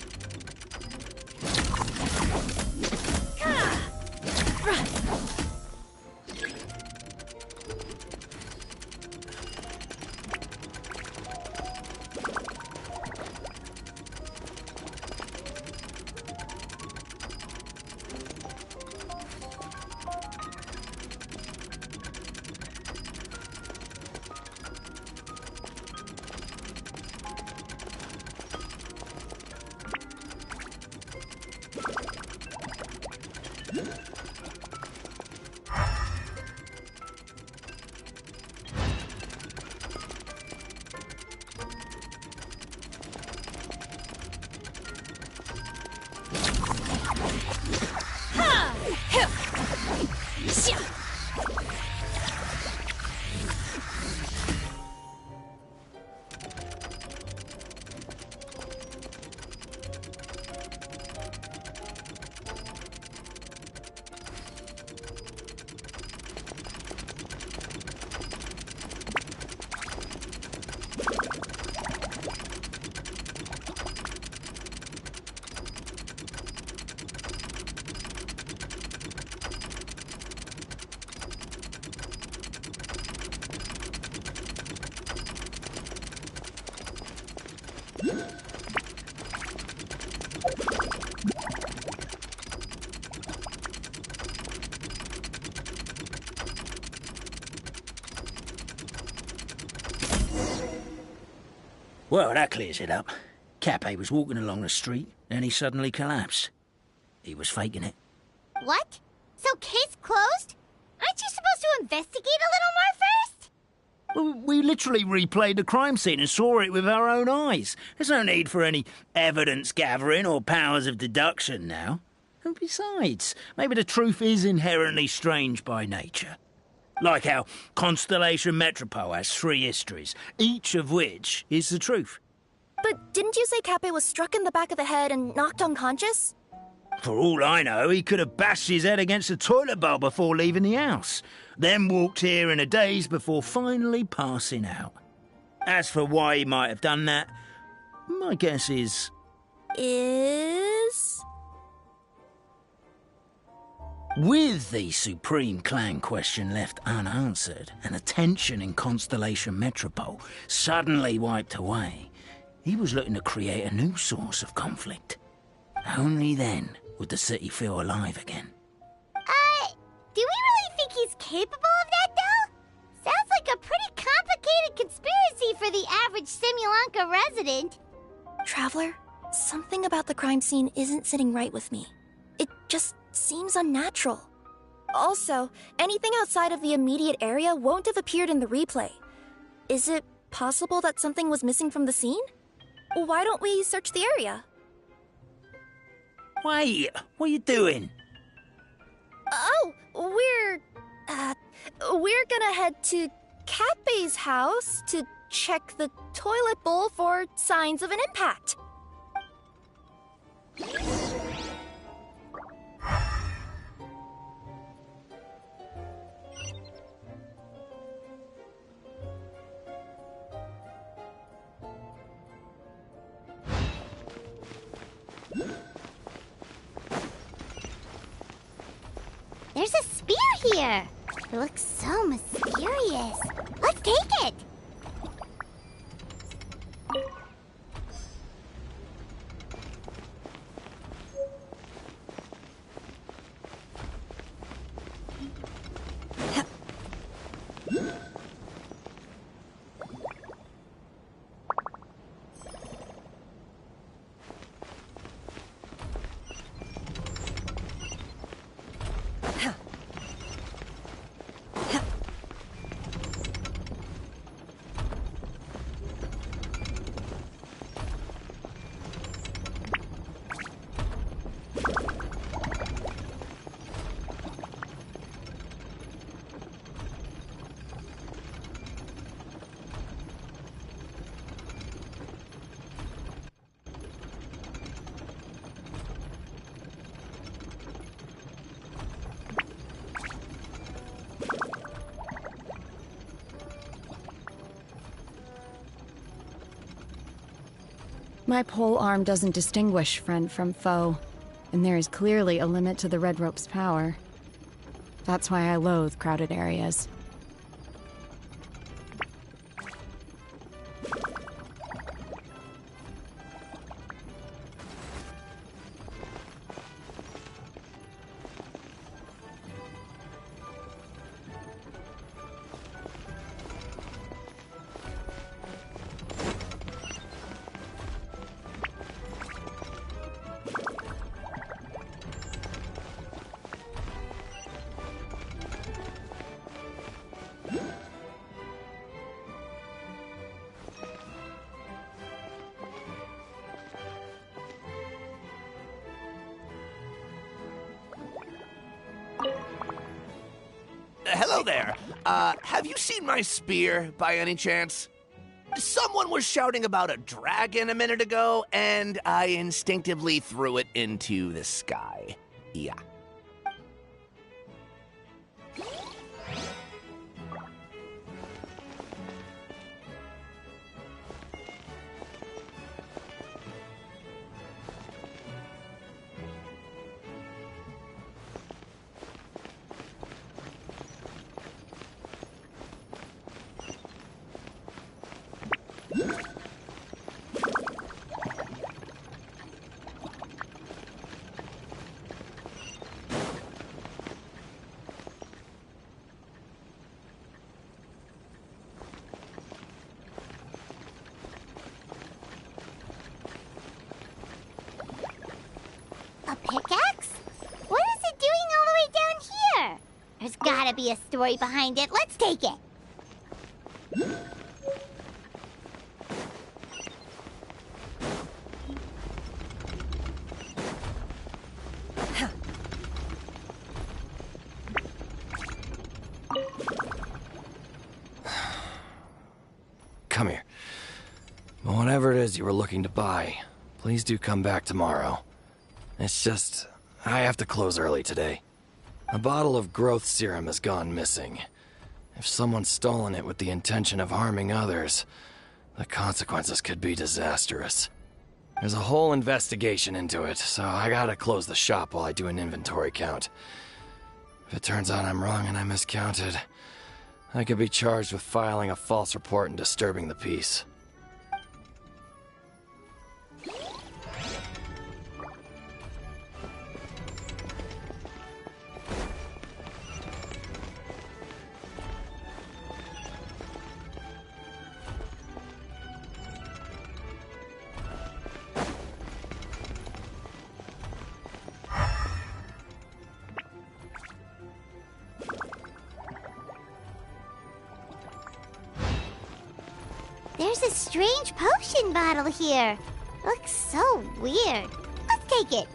Well, that clears it up. Cappe was walking along the street, and he suddenly collapsed. He was faking it. What? So case closed? Aren't you supposed to investigate a little more first? Well, we literally replayed the crime scene and saw it with our own eyes. There's no need for any evidence gathering or powers of deduction now. And besides, maybe the truth is inherently strange by nature. Like how Constellation Metropole has 3 histories, each of which is the truth. But didn't you say Cappe was struck in the back of the head and knocked unconscious? For all I know, he could have bashed his head against the toilet bowl before leaving the house, then walked here in a daze before finally passing out. As for why he might have done that, my guess is... With the Supreme Clan question left unanswered and the tension in Constellation Metropole suddenly wiped away, he was looking to create a new source of conflict. Only then would the city feel alive again. Do we really think he's capable of that, though? Sounds like a pretty complicated conspiracy for the average Simulanka resident. Traveler, something about the crime scene isn't sitting right with me. It just seems unnatural. Also, anything outside of the immediate area won't have appeared in the replay. Is it possible that something was missing from the scene? Why don't we search the area? Wait, what are you doing? Oh, we're gonna head to Cappe's house to check the toilet bowl for signs of an impact. There's a spear here. It looks so mysterious. Let's take it. My pole arm doesn't distinguish friend from foe, and there is clearly a limit to the Red Rope's power. That's why I loathe crowded areas. Hello there. Have you seen my spear by any chance? Someone was shouting about a dragon a minute ago, and I instinctively threw it into the sky. Yeah. gotta be a story behind it. Let's take it. Come here. Whatever it is you were looking to buy, please do come back tomorrow. It's just, I have to close early today. A bottle of growth serum has gone missing. If someone's stolen it with the intention of harming others, the consequences could be disastrous. There's a whole investigation into it, so I gotta close the shop while I do an inventory count. If it turns out I'm wrong and I miscounted, I could be charged with filing a false report and disturbing the peace. There's a strange potion bottle here. Looks so weird. Let's take it.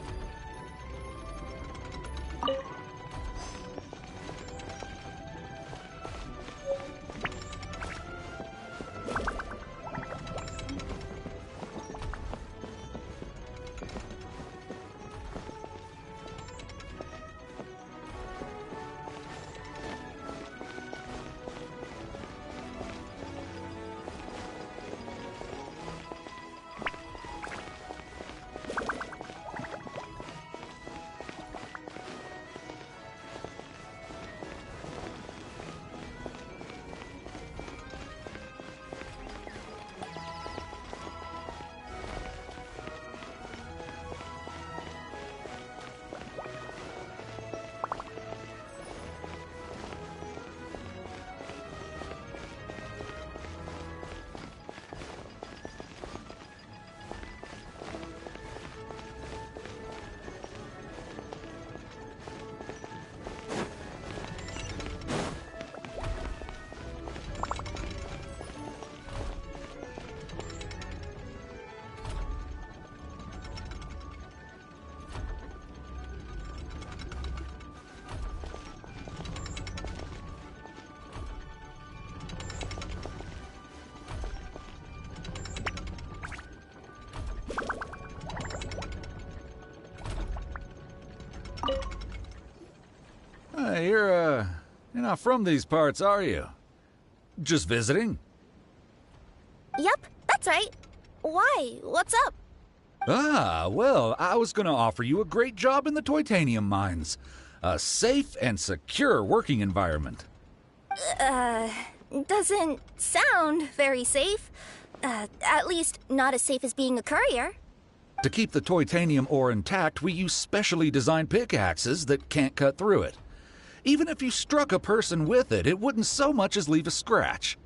You're not from these parts, are you? Just visiting? Yep, that's right. Why? What's up? Ah, well, I was gonna offer you a great job in the Toitanium mines. A safe and secure working environment. Doesn't sound very safe. At least not as safe as being a courier. To keep the Toitanium ore intact, we use specially designed pickaxes that can't cut through it. Even if you struck a person with it, it wouldn't so much as leave a scratch.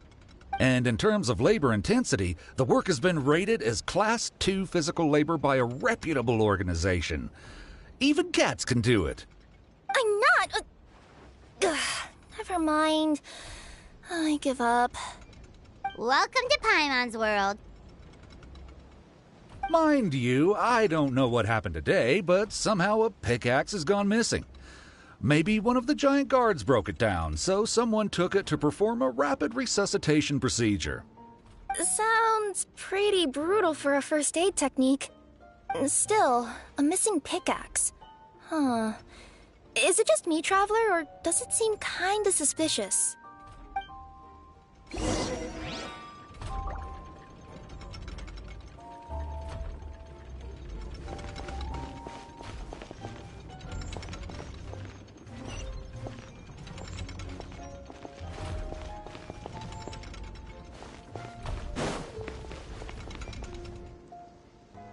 And in terms of labor intensity, the work has been rated as Class 2 physical labor by a reputable organization. Even cats can do it. I'm not... never mind. I give up. Welcome to Paimon's world. Mind you, I don't know what happened today, but somehow a pickaxe has gone missing. Maybe one of the giant guards broke it down, so someone took it to perform a rapid resuscitation procedure. Sounds pretty brutal for a first aid technique. Still, a missing pickaxe. Huh. Is it just me, Traveler, or does it seem kinda suspicious?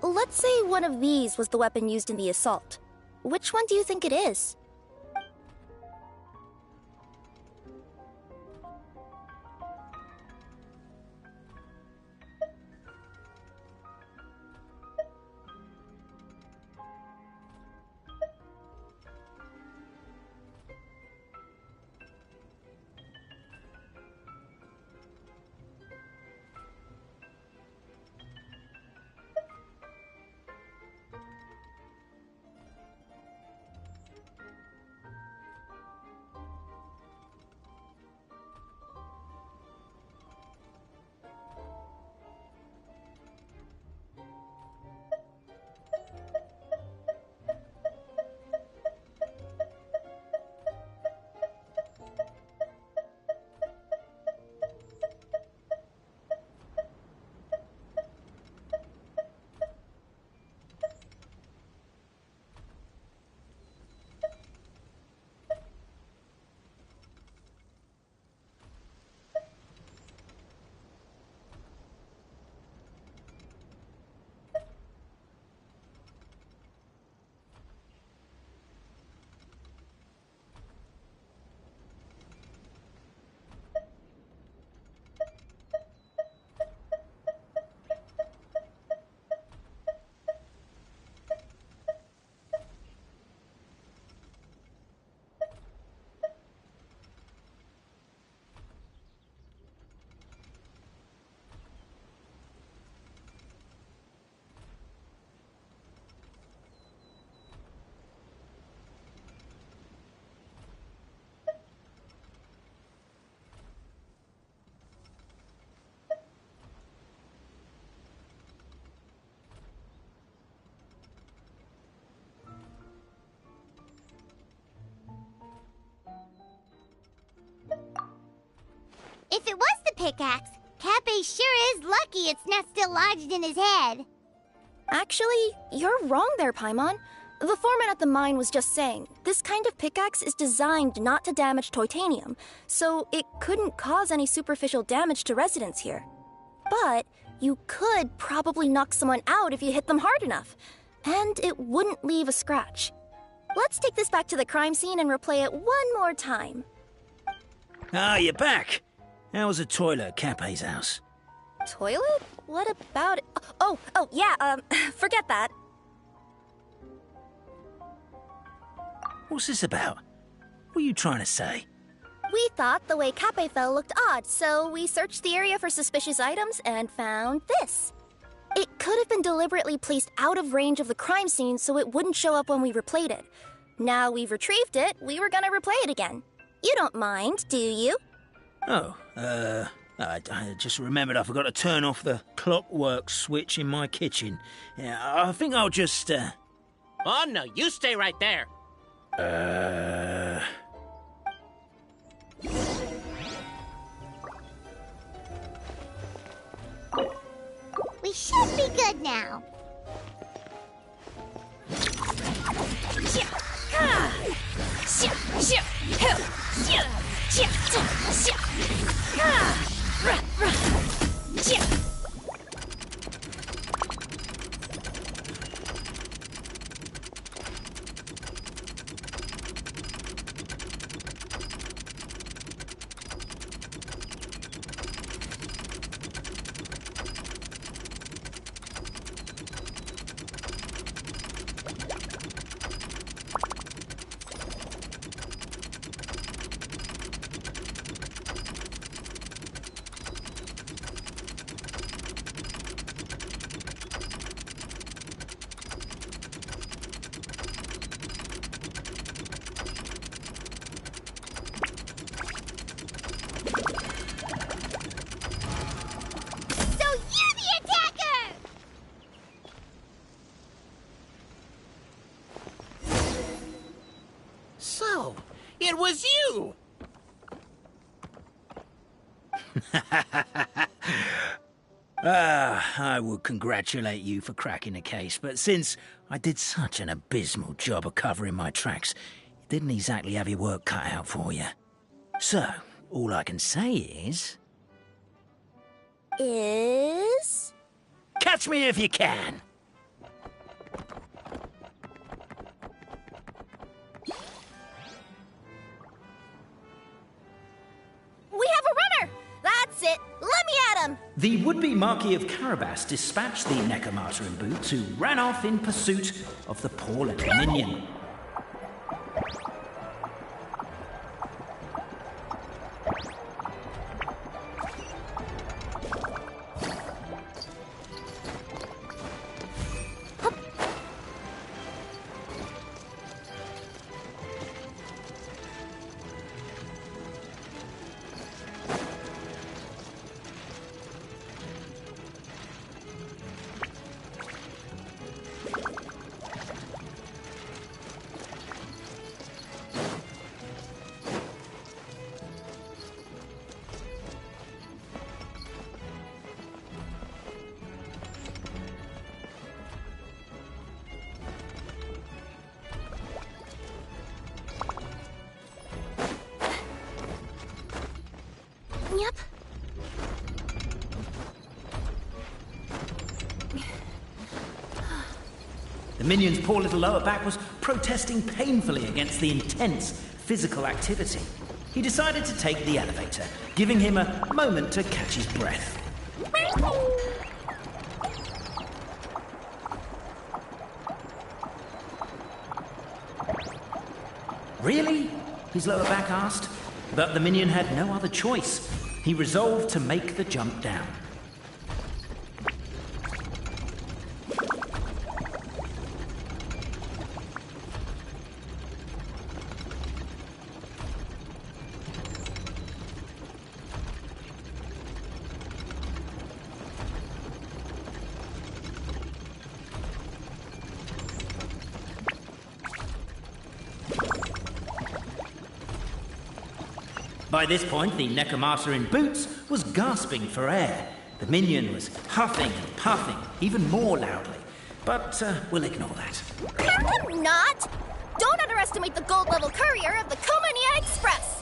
Let's say one of these was the weapon used in the assault. Which one do you think it is? pickaxe. Cappy sure is lucky it's not still lodged in his head. Actually, you're wrong there, Paimon. The foreman at the mine was just saying, this kind of pickaxe is designed not to damage titanium, so it couldn't cause any superficial damage to residents here. But you could probably knock someone out if you hit them hard enough, and it wouldn't leave a scratch. Let's take this back to the crime scene and replay it one more time. Ah, you're back. How was the toilet at Cape's house? Toilet? What about it? Oh, yeah, forget that. What's this about? What are you trying to say? We thought the way Cape fell looked odd, so we searched the area for suspicious items and found this. It could have been deliberately placed out of range of the crime scene so it wouldn't show up when we replayed it. Now we've retrieved it, we were gonna replay it again. You don't mind, do you? Oh, I just remembered I forgot to turn off the clockwork switch in my kitchen. Yeah, I think I'll just, Oh, no, you stay right there. We should be good now. So, it was you! I would congratulate you for cracking the case, but since I did such an abysmal job of covering my tracks, it didn't exactly have your work cut out for you. So, all I can say is... Catch me if you can! We have a runner! That's it! Let me at him! The would-be Marquis of Carabas dispatched the Necromartyr in boot, who ran off in pursuit of the poor little minion. Yep. The minion's poor little lower back was protesting painfully against the intense physical activity. He decided to take the elevator, giving him a moment to catch his breath. Really? His lower back asked. But the minion had no other choice. He resolved to make the jump down. By this point, the Necromancer in boots was gasping for air. The minion was huffing and puffing, even more loudly. But we'll ignore that. I'm not! Don't underestimate the gold-level courier of the Komania Express!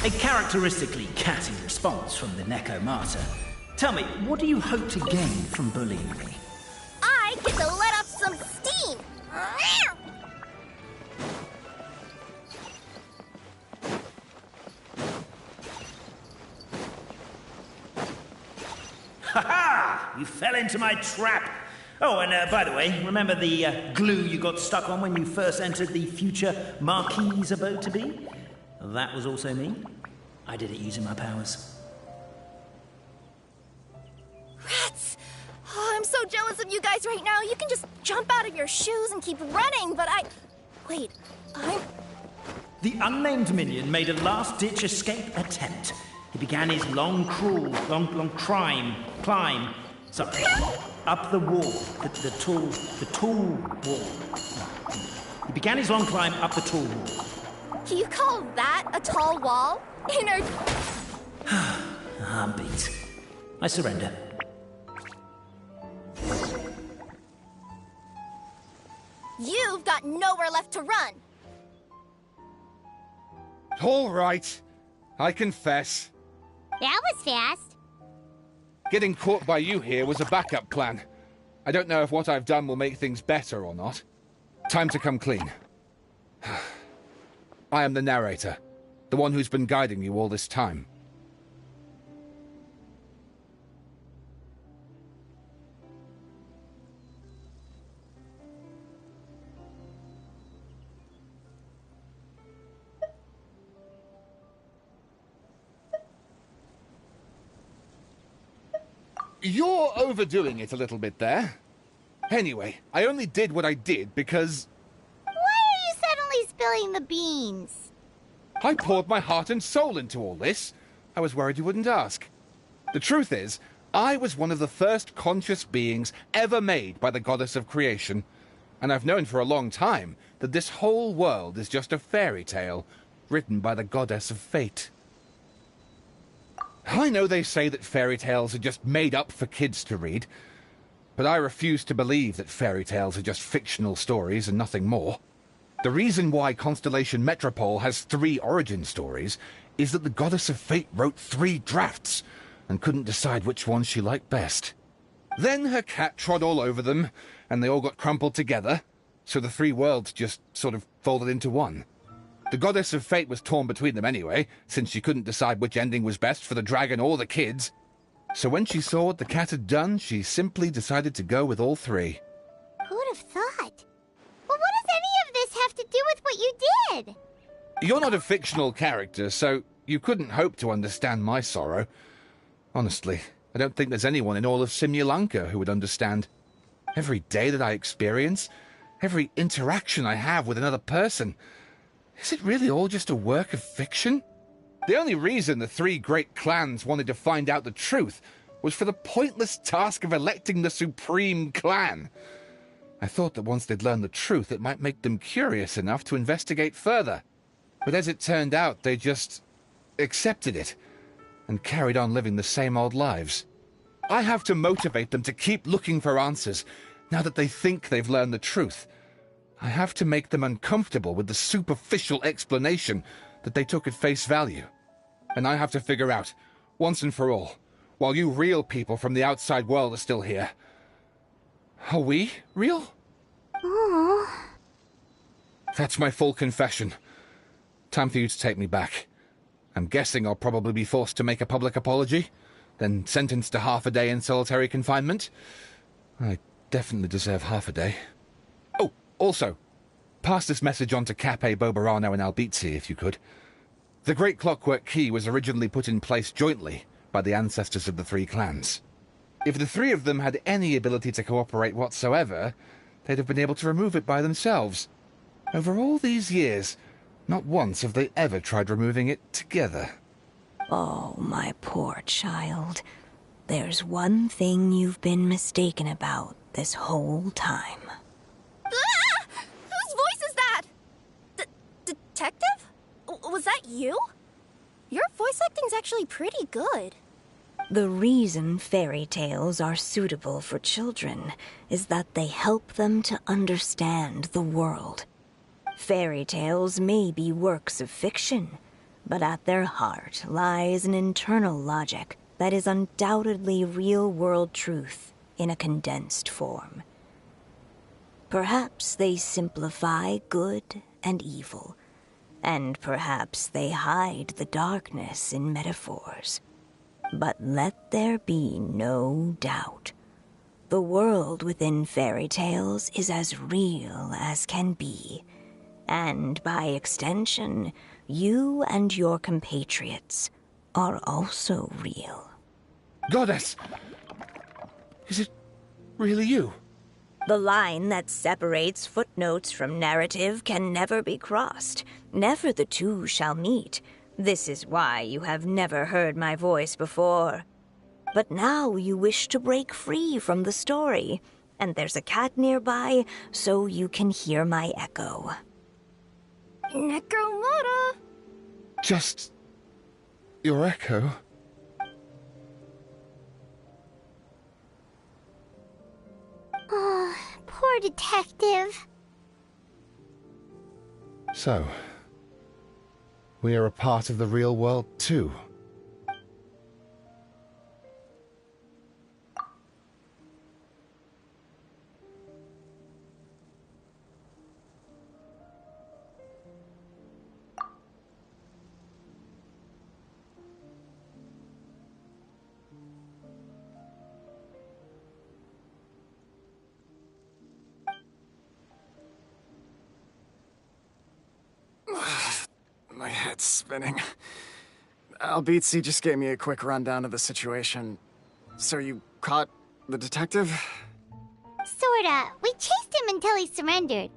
A characteristically catty response from the Necromancer. Tell me, what do you hope to gain from bullying me? I get to let off some steam! Ha-ha! You fell into my trap! Oh, and by the way, remember the glue you got stuck on when you first entered the future Marquis's abode-to-be? That was also me. I did it using my powers. Rats! Oh, I'm so jealous of you guys right now. You can just jump out of your shoes and keep running, but Wait, The unnamed minion made a last-ditch escape attempt. He began his long climb, sorry, up the wall, the tall wall. He began his long climb up the tall wall. You call that a tall wall? I'm beat. I surrender. You've got nowhere left to run. All right. I confess. That was fast. Getting caught by you here was a backup plan. I don't know if what I've done will make things better or not. Time to come clean. I am the narrator, the one who's been guiding you all this time. You're overdoing it a little bit there. Anyway, I only did what I did because... Why are you suddenly spilling the beans? I poured my heart and soul into all this. I was worried you wouldn't ask. The truth is, I was one of the first conscious beings ever made by the goddess of creation. And I've known for a long time that this whole world is just a fairy tale written by the goddess of fate. I know they say that fairy tales are just made up for kids to read, but I refuse to believe that fairy tales are just fictional stories and nothing more. The reason why Constellation Metropole has 3 origin stories is that the Goddess of Fate wrote 3 drafts and couldn't decide which one she liked best. Then her cat trod all over them, and they all got crumpled together, so the 3 worlds just sort of folded into one. The Goddess of Fate was torn between them anyway, since she couldn't decide which ending was best for the dragon or the kids. So when she saw what the cat had done, she simply decided to go with all 3. Who'd have thought? Well, what does any of this have to do with what you did? You're not a fictional character, so you couldn't hope to understand my sorrow. Honestly, I don't think there's anyone in all of Simulanka who would understand. Every day that I experience, every interaction I have with another person, is it really all just a work of fiction? The only reason the 3 great clans wanted to find out the truth was for the pointless task of electing the supreme clan. I thought that once they'd learned the truth, it might make them curious enough to investigate further. But as it turned out, they just accepted it and carried on living the same old lives. I have to motivate them to keep looking for answers now that they think they've learned the truth. I have to make them uncomfortable with the superficial explanation that they took at face value. And I have to figure out, once and for all, while you real people from the outside world are still here, are we real? Aww. That's my full confession. Time for you to take me back. I'm guessing I'll probably be forced to make a public apology, then sentenced to half a day in solitary confinement. I definitely deserve half a day. Oh, also, pass this message on to Cape, Bobarano, and Albizzi, if you could. The Great Clockwork Key was originally put in place jointly by the ancestors of the 3 clans. If the 3 of them had any ability to cooperate whatsoever, they'd have been able to remove it by themselves. Over all these years, not once have they ever tried removing it together. Oh, my poor child. There's one thing you've been mistaken about this whole time. Ah! Whose voice is that? Detective? Was that you? Your voice acting's actually pretty good. The reason fairy tales are suitable for children is that they help them to understand the world. Fairy tales may be works of fiction, but at their heart lies an internal logic that is undoubtedly real-world truth in a condensed form. Perhaps they simplify good and evil, and perhaps they hide the darkness in metaphors. But let there be no doubt. The world within fairy tales is as real as can be, and by extension, you and your compatriots are also real. Goddess! Is it really you? The line that separates footnotes from narrative can never be crossed. Never the two shall meet. This is why you have never heard my voice before. But now you wish to break free from the story, and there's a cat nearby, so you can hear my echo. Necromora! Just your echo? Oh, poor detective. So, we are a part of the real world too. My head's spinning. Albizzi just gave me a quick rundown of the situation. So you caught the detective? Sorta. We chased him until he surrendered.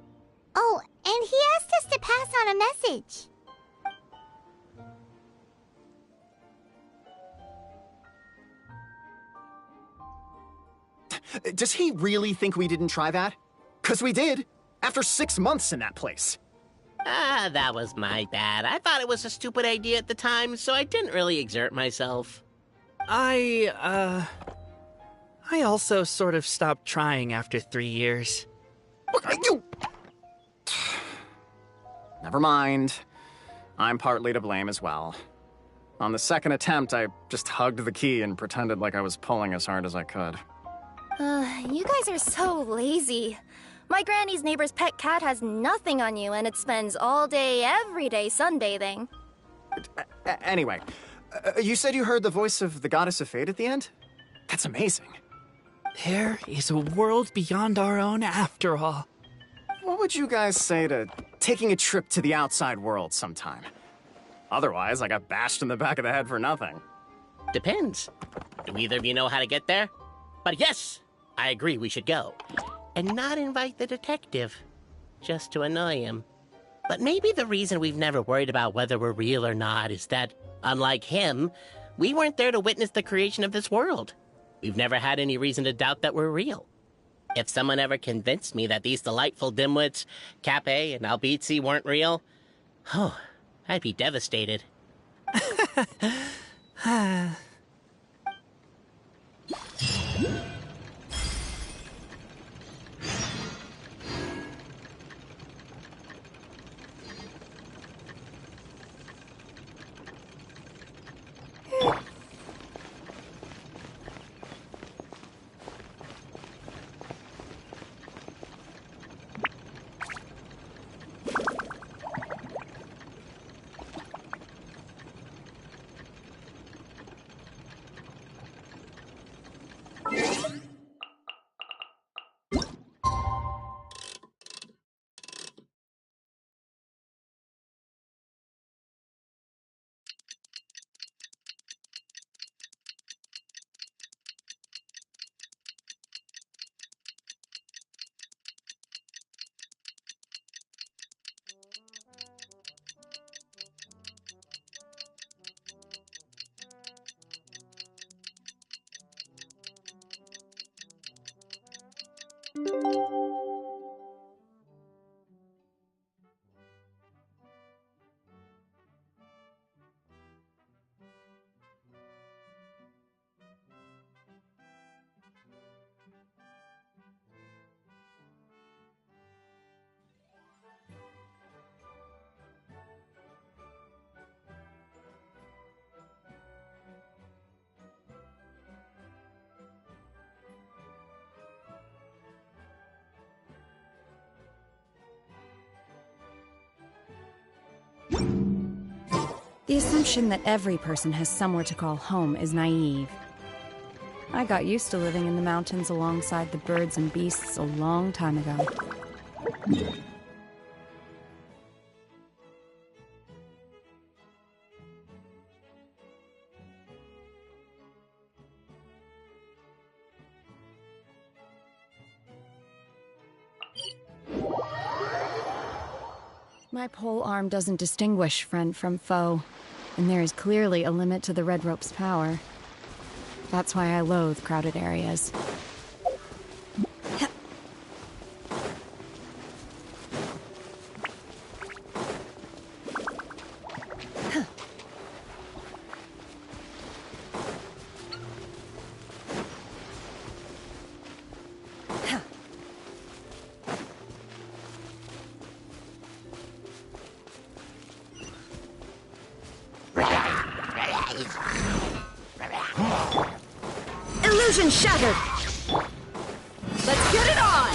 Oh, and he asked us to pass on a message. Does he really think we didn't try that? 'Cause we did, after 6 months in that place. Ah, that was my bad. I thought it was a stupid idea at the time, so I didn't really exert myself. I also sort of stopped trying after 3 years. Never mind. I'm partly to blame as well. On the second attempt, I just hugged the key and pretended like I was pulling as hard as I could. You guys are so lazy. My granny's neighbor's pet cat has nothing on you, and it spends all day, every day sunbathing. Anyway, you said you heard the voice of the Goddess of Fate at the end? That's amazing. There is a world beyond our own after all. What would you guys say to taking a trip to the outside world sometime? Otherwise, I got bashed in the back of the head for nothing. Depends. Do either of you know how to get there? But yes, I agree we should go. And not invite the detective, just to annoy him. But maybe the reason we've never worried about whether we're real or not is that, unlike him, we weren't there to witness the creation of this world. We've never had any reason to doubt that we're real. If someone ever convinced me that these delightful dimwits, Cappe and Albizzi, weren't real, oh, I'd be devastated. The assumption that every person has somewhere to call home is naive. I got used to living in the mountains alongside the birds and beasts a long time ago. My pole arm doesn't distinguish friend from foe, and there is clearly a limit to the Red Rope's power. That's why I loathe crowded areas. Illusion shattered! Let's get it on!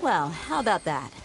Well, how about that?